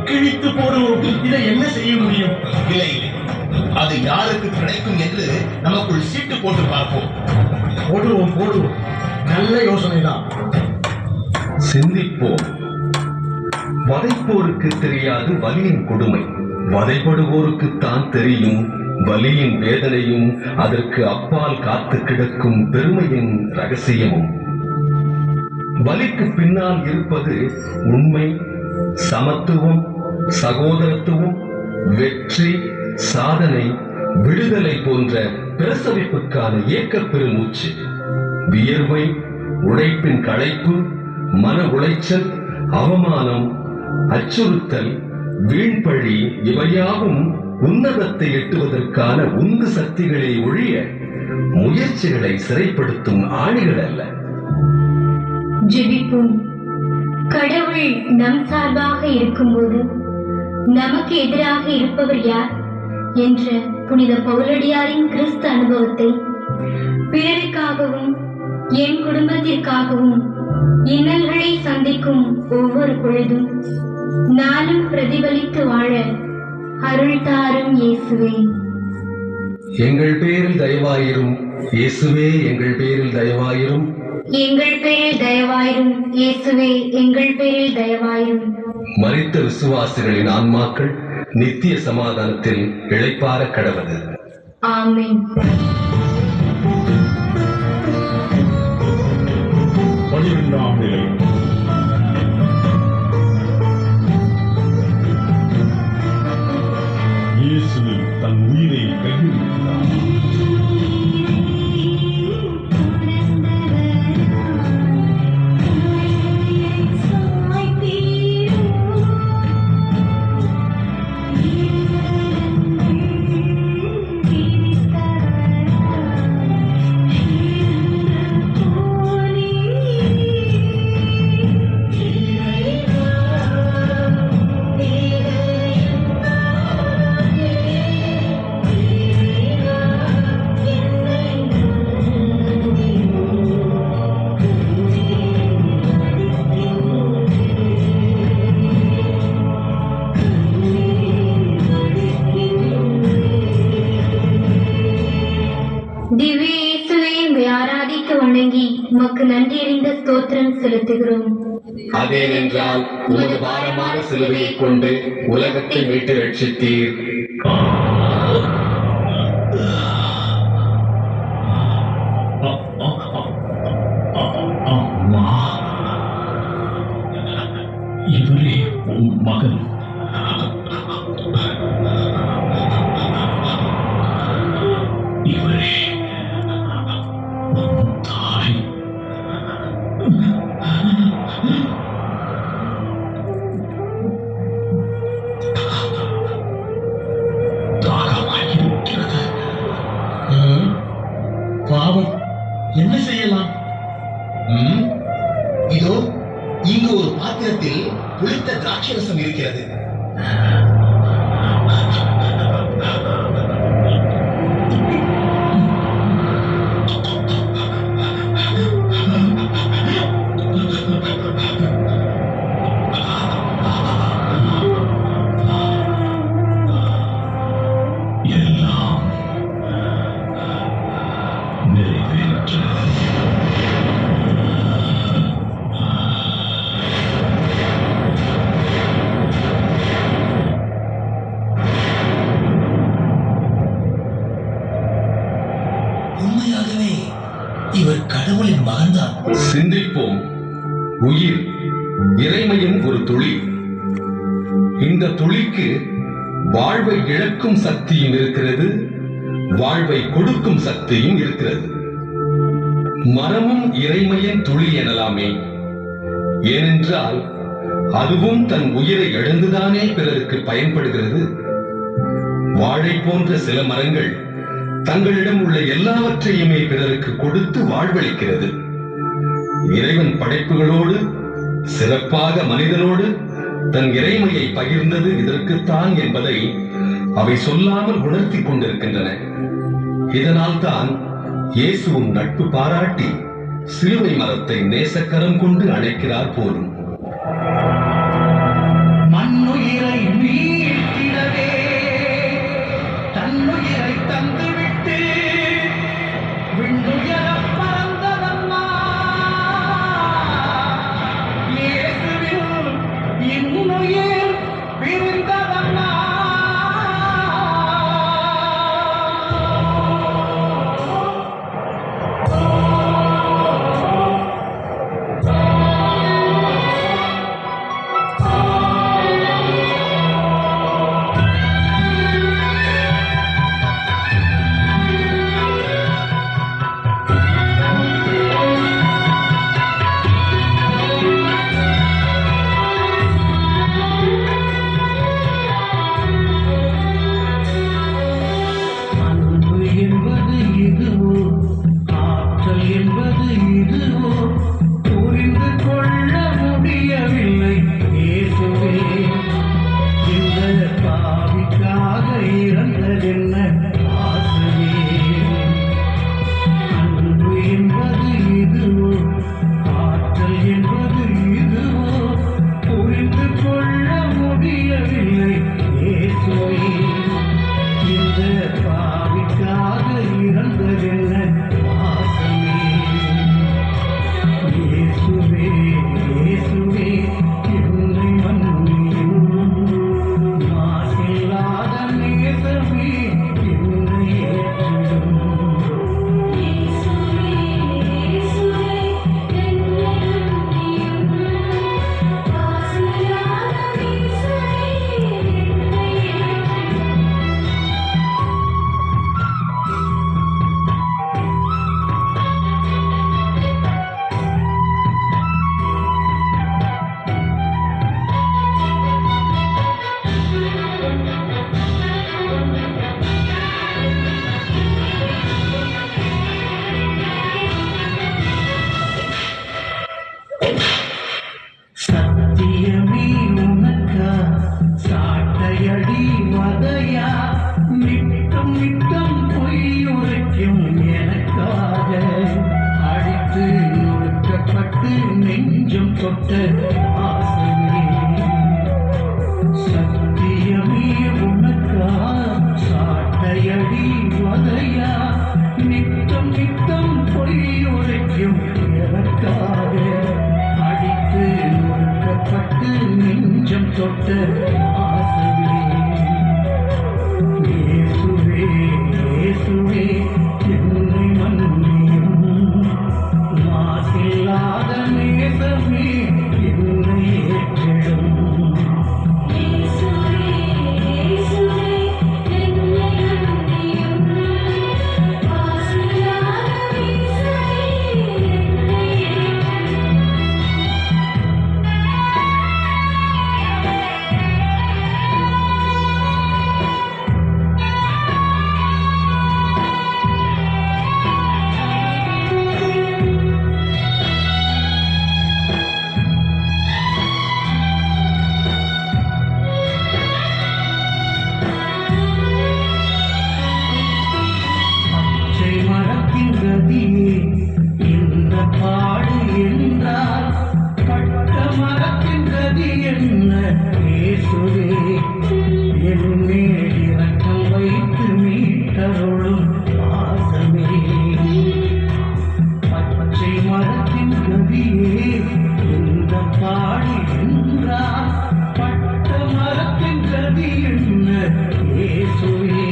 கிழித்து போடுவோம். இதை என்ன செய்ய முடியும்? இல்லை, அது யாருக்கு கிடைக்கும் என்று நமக்குள் சீட்டு போட்டு பார்ப்போம். போடுவோம். நல்ல யோசனை தான். சிந்திப்போம். வதைப்போருக்கு தெரியாது வலியின் கொடுமை, வதைப்படுவோருக்கு தான் தெரியும் வலியின் வேதனையும் அதற்கு அப்பால் காத்து கிடக்கும் பெருமையின் ரகசியமும். வலிக்கு பின்னால் இருப்பது உண்மை, சமத்துவம், சகோதரத்துவம், வெற்றி, சாதனை, விடுதலை போன்ற பிரசவிப்புக்கான ஏக்க பெருமூச்சு. வியர்வை, உழைப்பின் களைப்பு, மன உளைச்சல், அவமானம், அச்சுறுத்தல், வீண்பழி இவையாவும் உன்னதத்தை எட்டுவதற்கான உந்து சக்திகளை ஒழிய முயற்சிகளை சிறைப்படுத்தும் ஆணிகள் அல்ல. ஜெபிப்போம். கடவுள் நம் சார்பாக இருக்கும்போது நமக்கு எதிராக இருப்பவர் யார் என்ற புனித பவுலடியாரின் கிறிஸ்து அனுபவத்தை பிறருக்காகவும் என் குடும்பத்திற்காகவும் இன்னல்களை சந்திக்கும் ஒவ்வொரு பொழுதும் நானும் பிரதிபலித்து வாழ அருள் தாரும் இயேசுவே. எங்கள் பேரில் தயவாயிரும் இயேசுவே, எங்கள் பேரில் தயவாயிரும். எங்கள் பேரில் தயவாயிரும் இயேசுவே, எங்கள் பேரில் தயவாயிரும். மரித்த விசுவாசிகளின் ஆன்மாக்கள் நித்திய சமாதானத்தில் இளைப்பாற கடவது. ஆமென். 12ஆம் நிலை. இயேசு தன் உயிரை கைவிடுகிறார். திவ்ய இயேசுவே, உம்மை ஆராதித்து வணங்கி உமக்கு நன்றியறிந்த ஸ்தோத்திரம் செலுத்துகிறோம். அதேனென்றால் உமது பாரமான சிலுவையை கொண்டு உலகத்தை மீட்டு ரட்சித்தீர். மகன் இவரே தாய். தாகமாயிருக்கிறது. பாவம், என்ன செய்யலாம்? இதோ இங்கு ஒரு பாத்திரத்தில் புளித்த திராட்சை ரசம் இருக்கிறது. எல்லாம் நிறைவேற்ற உண்மையாகவே இவர் கடவுளின் மகன்தான். சிந்திப்போம். உயிர், இறைமையின் ஒரு துளி. இந்த துளிக்கு வாழ்வை இழக்கும் சக்தியும் இருக்கிறது, வாழ்வை கொடுக்கும் சக்தியும் இருக்கிறது. மரமும் இறைமையின் துளி எனலாமே. ஏனென்றால் அதுவும் தன் உயிரை இழந்துதானே பிறருக்கு பயன்படுகிறது. வாழை போன்ற சில மரங்கள் தங்களிடம் உள்ள எல்லாவற்றையுமே பிறருக்கு கொடுத்து வாழ்வளிக்கிறது. இறைவன் படைப்புகளோடு, சிறப்பாக மனிதனோடு தன் இறைமையை பகிர்ந்தது இதற்குத்தான் என்பதை அவை சொல்லாமல் உணர்த்தி கொண்டிருக்கின்றன. இதனால் தான் இயேசுவும் நட்பு பாராட்டி சிலுவை மரத்தை நேசக்கரம் கொண்டு அழைக்கிறார் போலும். மண்ணுயிரை மீட்கிடவே தன்னுயிரை தந்துவிட்டு விண்ணுயர பறந்ததம்மா இயேசுவில் இன்னுயிர் பிரிந்ததம்மா. சத்தியமே உனக்கா சாட்டையடி வதையா நித்தம் நித்தம் பொய்யுரைக்கும் எனக்காக அடித்து நொறுக்கப்பட்டு நெஞ்சம் தொட்ட ஆசையே. சத்தியமே உனக்கா சாட்டையடி வதையா நித்தம் நித்தம் பொய்யுரைக்கும் எனக்காக அடித்து நொறுக்கப்பட்டு நெஞ்சம் தொட்ட ஆசையே. இயேசுவே இயேசுவே என்னை மன்னியும் மாசில்லாத நேசமே என்னை ஏற்றிடும். பாட்டின் கவியே இந்த பாடி என்றார் பட்ட மரத்தின் கவி என்ன இயேசுவே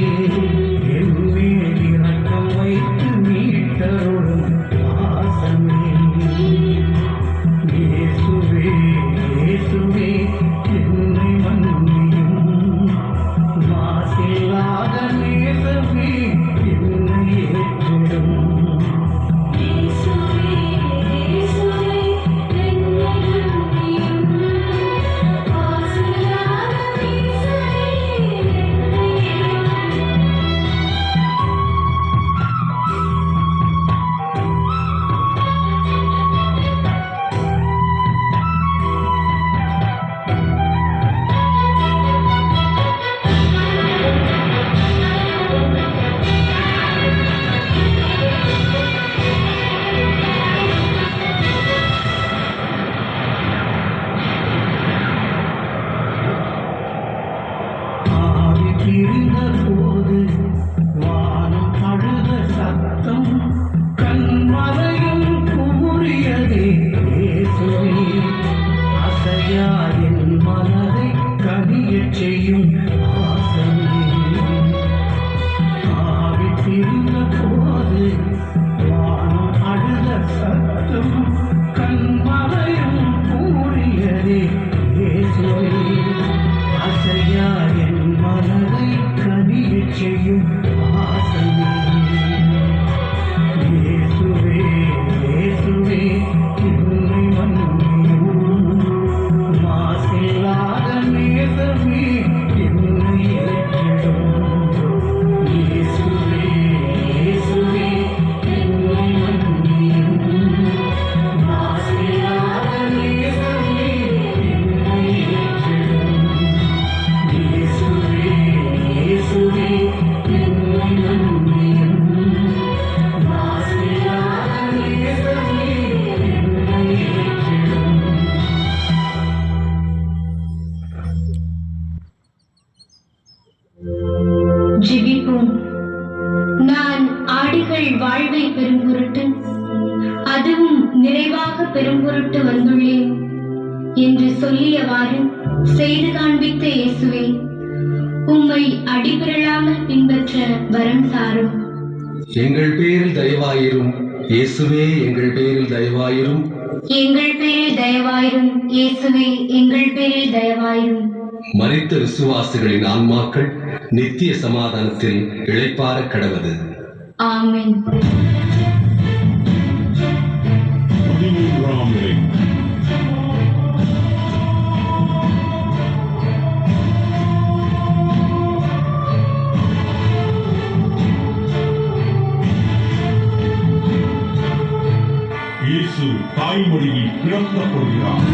என் மேல் இரக்கம் வைத்து மீட்டருளும் வாசமே இயேசுவே இயேசுவே என்னை மன்னியும் மாசில்லாத நேசமே என்னை ஏற்றிடும் போது வானம் அழுத சத்தம் கண்மலையும் குமுறியதே இயேசுவே அசையா என் மனதை கனியச் செய்யும் ஆசமே ஆவி பிரிந்த போது வானம் அழுத சத்தம் கண்மலையும் குமுறியதே இயேசுவே அசையா என் மனதை கனியச் செய்யும் ஆசமே இயேசுவே இயேசுவே என்னை மன்னியும் மாசில்லாத நேசமே என்னை ஏற்றிடும் இயேசுவே இயேசுவே என்னை மன்னியும் மாசில்லாத நேசமே என்னை ஏற்றிடும் இயேசுவே இயேசுவே என்னை மன்னியும் மாசில்லாத நேசமே என்னை ஏற்றிடும் ஜெபிப்போம். நான் ஆடுகள் வாழ்வை பெறும் பொருட்டு அதுவும் நிறைவாக பெறும் பொருட்டு வந்துள்ளேன் என்று சொல்லியவாறு செய்து காண்பித்த இயேசுவே, உம்மை அடிபிறழாமல் பின்பற்ற வரம் தாரும். எங்கள் பேரில் தயவாயிரும் இயேசுவே, எங்கள் பேரில் தயவாயிரும். எங்கள் பேரில் தயவாயிரும் இயேசுவே, எங்கள் பேரில் தயவாயிரும். மரித்த விசுவாசிகளின் ஆன்மாக்கள் நித்திய சமாதானத்தில் இளைப்பாற கடவது. ஆமென். 13ஆம் நிலை. இயேசு தாய்மொழியில் பிறக்கப் போகிறார்.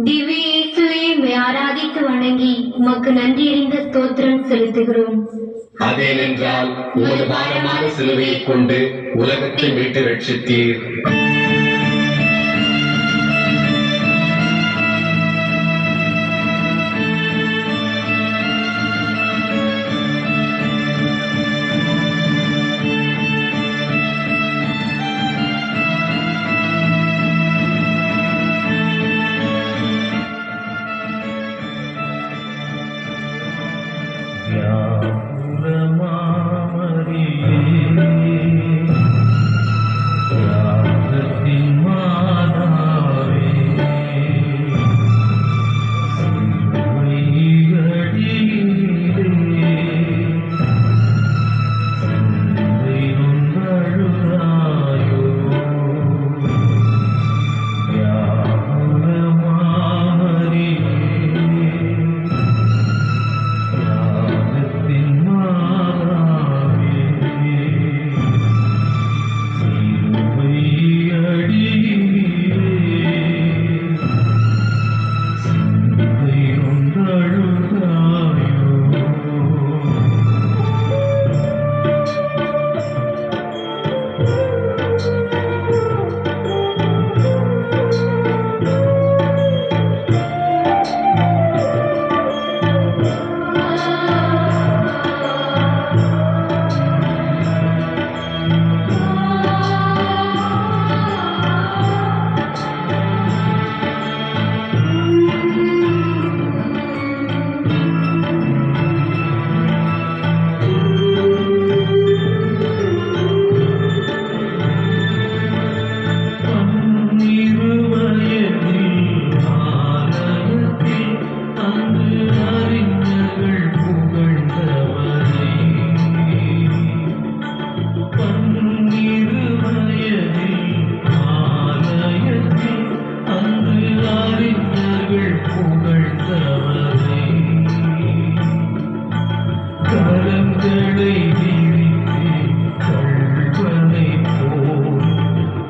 திவ்ய இயேசுவே, உம்மை ஆராதித்து வணங்கி உமக்கு நன்றியறிந்த ஸ்தோத்திரம் செலுத்துகிறோம். அதேனென்றால் உமது பாரமான சிலுவையைக் கொண்டு உலகத்தை மீட்டு ரட்சித்தீர். மாமரியே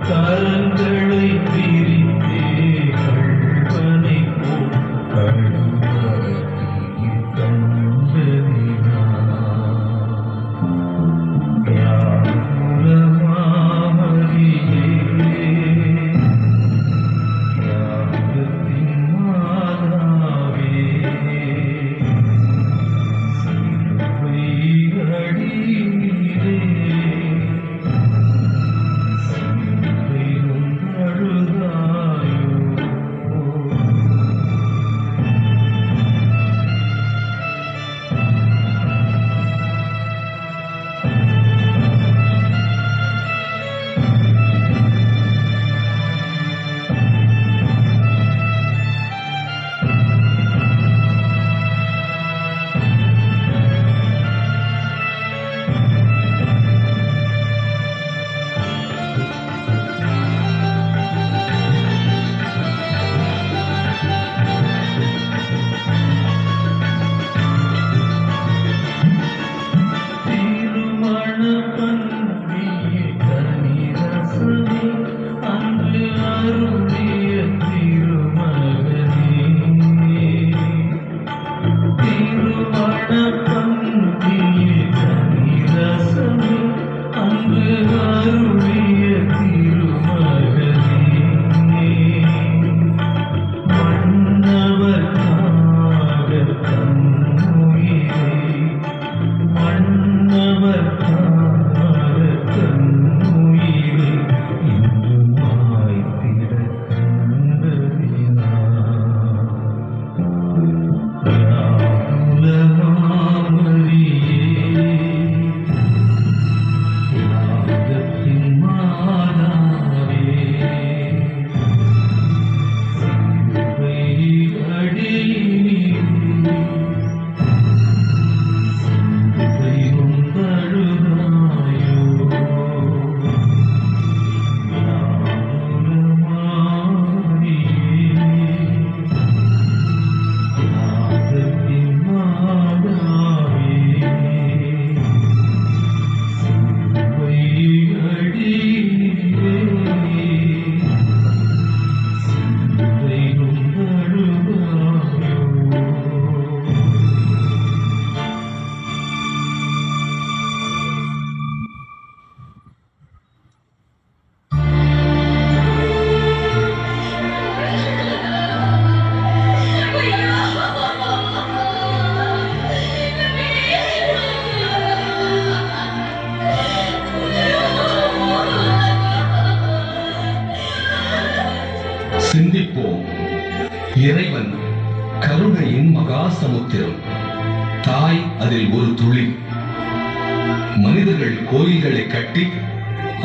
கரங்களை பிரித்தே கள்வனை போல் கழுவத்தி தந்ததினார். யாகுலமாமரியே யாகத்தின் மாதாவே சிலுவை அடியிலே சிலுவை நொந்தழுதாயோ. திருமண பந்தியே கனிரசமே அன்று அருளிய திருமகனே. திருமண பந்தியே கனிரசமே அன்று அருளிய திருமகனே. மன்னவர்க்காக தன்னுயிரை மன்னவர்க்காக தன்னுயிரை இன்று மாய்த்திட கண்டதினார். யாகுலமாமரியே யாகத்தின் மாதாவே சிலுவை அடியிலே சிலுவை நொந்தழுதாயோ. யாகுலமாமரியே யாகத்தின் மாதாவே சிலுவை அடியிலே சிலுவை நொந்தழுதாயோ. சிந்திப்போம். இறைவன் கருணையின் மகா சமுத்திரம், தாய் அதில் ஒரு துளி. மனிதர்கள் கோயில்களை கட்டி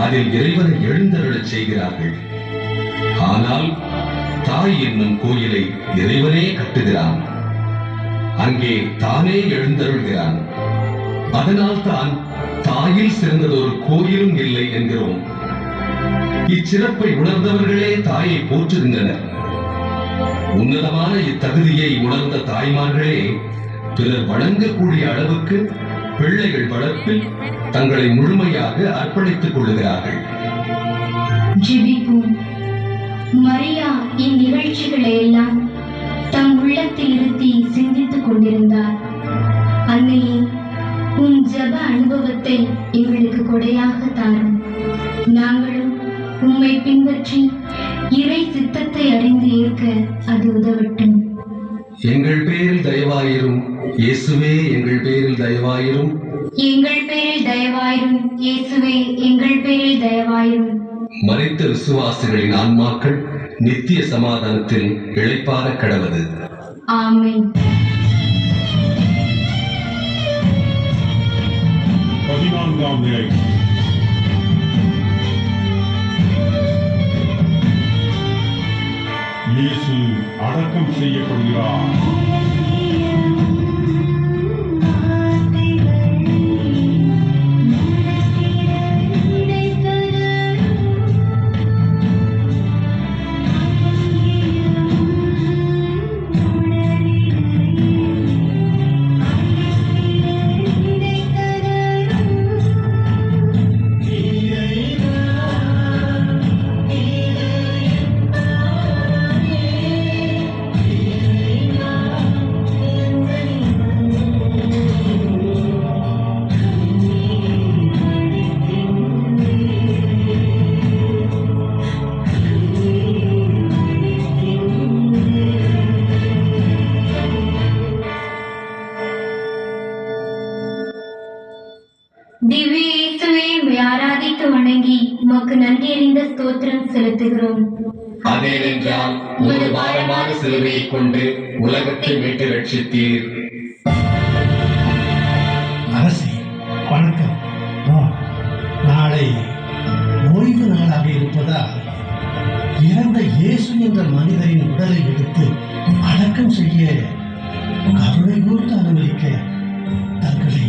அதில் இறைவனை எழுந்தருளச் செய்கிறார்கள். ஆனால் தாய் என்னும் கோயிலை இறைவனே கட்டுகிறான். அங்கே தானே எழுந்தருள்கிறான். அதனால்தான் தாயில் சிறந்ததொரு கோயிலும் இல்லை என்கிறோம். இச்சிறப்பை உணர்ந்தவர்களே தாயை போற்றுகின்றனர். உன்னதமான இத்தகுதியை உணர்ந்த தாய்மார்களே பிறர் வணங்கக்கூடிய அளவுக்கு பிள்ளைகள் வளர்ப்பில் தங்களை முழுமையாக அர்ப்பணித்துக் கொள்ளுகிறார்கள். ஜெபிப்போம். மரியா இந்நிகழ்ச்சிகளை எல்லாம் தம் உள்ளத்தில் இருத்தி சிந்தித்துக் கொண்டிருந்தார். அன்னையே, உம் ஜெப அனுபவத்தை எங்களுக்கு கொடையாக தாரும். நாங்களும் உம்மை பின்பற்றி இறை சித்தத்தை அறிந்து ஏற்க அது உதவட்டும். எங்கள் பேரில் தயவாயிரும் இயேசுவே, எங்கள் பேரில் தயவாயிரும். எங்கள் பேரில் தயவாயிரும் இயேசுவே, எங்கள் பேரில் தயவாயிரும். மரித்த விசுவாசிகளின் ஆன்மாக்கள் நித்திய சமாதானத்தில் இளைப்பாற கடவது. ஆமென். 14ஆம் நிலை. இயேசு அடக்கம் செய்யப்படுகிறார். உமக்கு நன்றியறிந்த ஸ்தோத்திரம் செலுத்துகிறோம். அதேனென்றால் ஒரு பாரமான சிலுவையை கொண்டு உலகத்தை மீட்டு ரட்சித்தீர். அரசே வணக்கம். நாளை ஓய்வு நாளாக இருப்பதால் இறந்த இயேசு என்ற மனிதரின் உடலை எடுத்து அடக்கம் செய்ய கருணை கூர்ந்து அனுமதிக்க தங்களை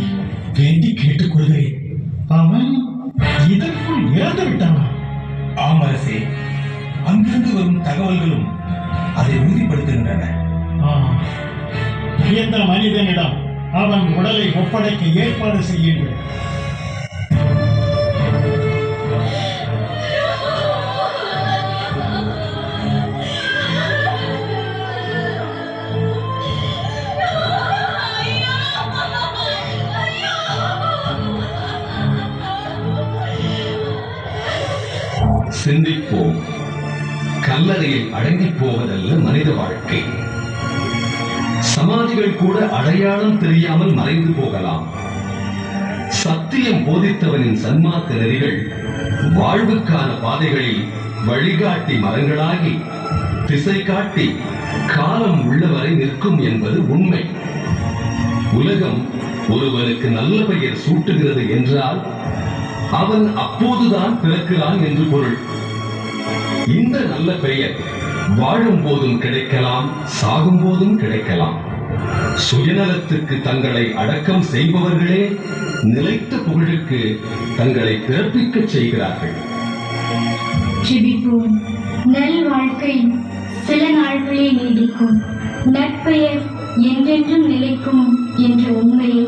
வேண்டி கேட்டுக்கொள்கிறேன். அவன் இதற்குள் இறந்து விட்டானா? ஆம் அரசே, அங்கிருந்து வரும் தகவல்களும் அதை உறுதிப்படுத்துகின்றன. இந்த மனிதனிடம் அவன் உடலை ஒப்படைக்க ஏற்பாடு செய்யுங்கள். சிந்திப்போம். கல்லறையில் அடங்கி போவதல்ல மனித வாழ்க்கை. சமாதிகள் கூட அடையாளம் தெரியாமல் மறைந்து போகலாம். சத்தியம் போதித்தவனின் சன்மார்க்க நெறிகள் வாழ்வுக்கான பாதைகளில் வழிகாட்டி மரங்களாகி திசை காட்டி காலம் உள்ளவரை நிற்கும் என்பது உண்மை. உலகம் ஒருவனுக்கு நல்ல பெயர் சூட்டுகிறது என்றால் அவன் அப்போதுதான் பிறக்கிறான் என்று பொருள். இந்த நல்ல பெயர் வாழும் போதும் கிடைக்கலாம், சாகும் போதும் கிடைக்கலாம். சுயநலத்துக்கு தங்களை அடக்கம் செய்பவர்களே நிலைத்த புகழுக்கு தங்களை பிறப்பிக்க செய்கிறார்கள். ஜெபிப்போம். நல் வாழ்க்கை சில நாட்களே நீடிக்கும், நற்பெயர் என்றென்றும் நிலைக்கும் என்ற உண்மையை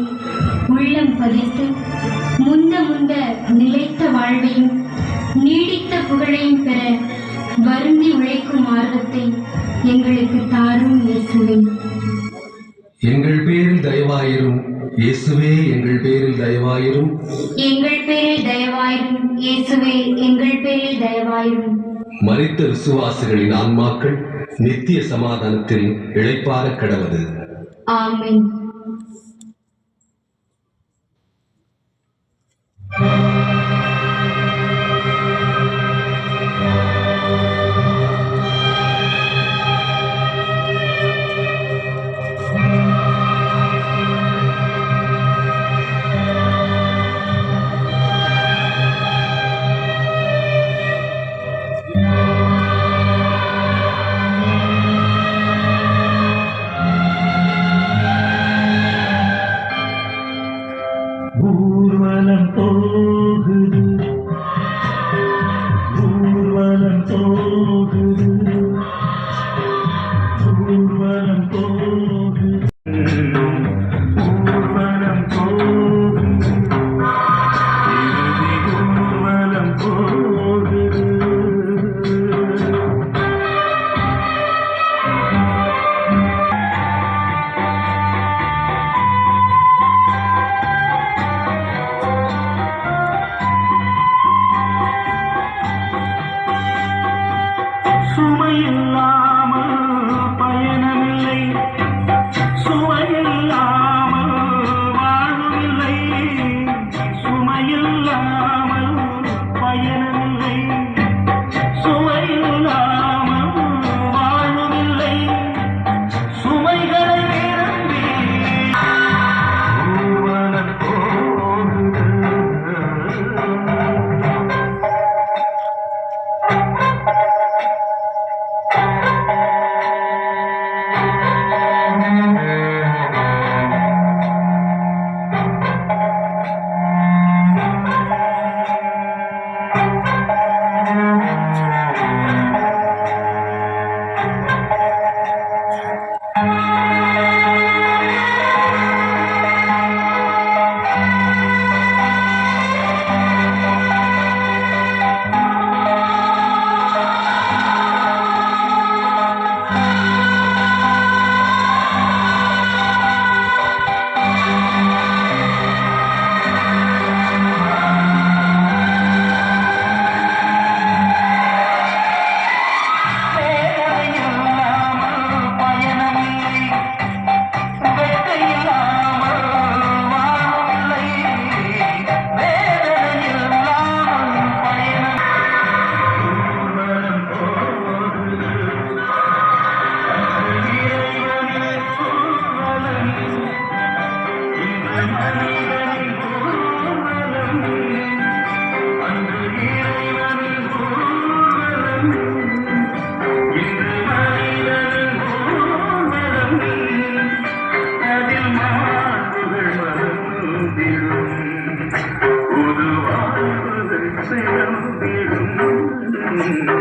உள்ளம் பதித்து முந்த நிலைத்த வாழ்வையும் நீடித்த புகழையும் பெற வருந்தி உழைக்கும் ஆர்வத்தை எங்களுக்கு தாரும் இயேசுவே. எங்கள் பேரில் தயவாயிரும் இயேசுவே, எங்கள் பேரில் தயவாயிரும். எங்கள் பேரில் தயவாயிரும் இயேசுவே, எங்கள் பேரில் தயவாயிரும். மரித்த விசுவாசிகளின் ஆன்மாக்கள் நித்திய சமாதானத்தில் இளைப்பாற கடவது. ஆமென். ஊர்வலம் போகுது, ஊர்வலம் போகுது, ஊர்வலம் போகுது, ஊர்வலம் போகுது, இறுதி ஊர்வலம் போகுது. சுமையில்லாமல் பயணமில்லை, சுமையில்லாமல் வாழ்வில்லை, சுமையில்லாமல் பயணமில்லை, சுமையில்லாமல் வாழ்வில்லை, சுமைகளை நிரம்பி ஊர்வலம் போகுது. தேடும்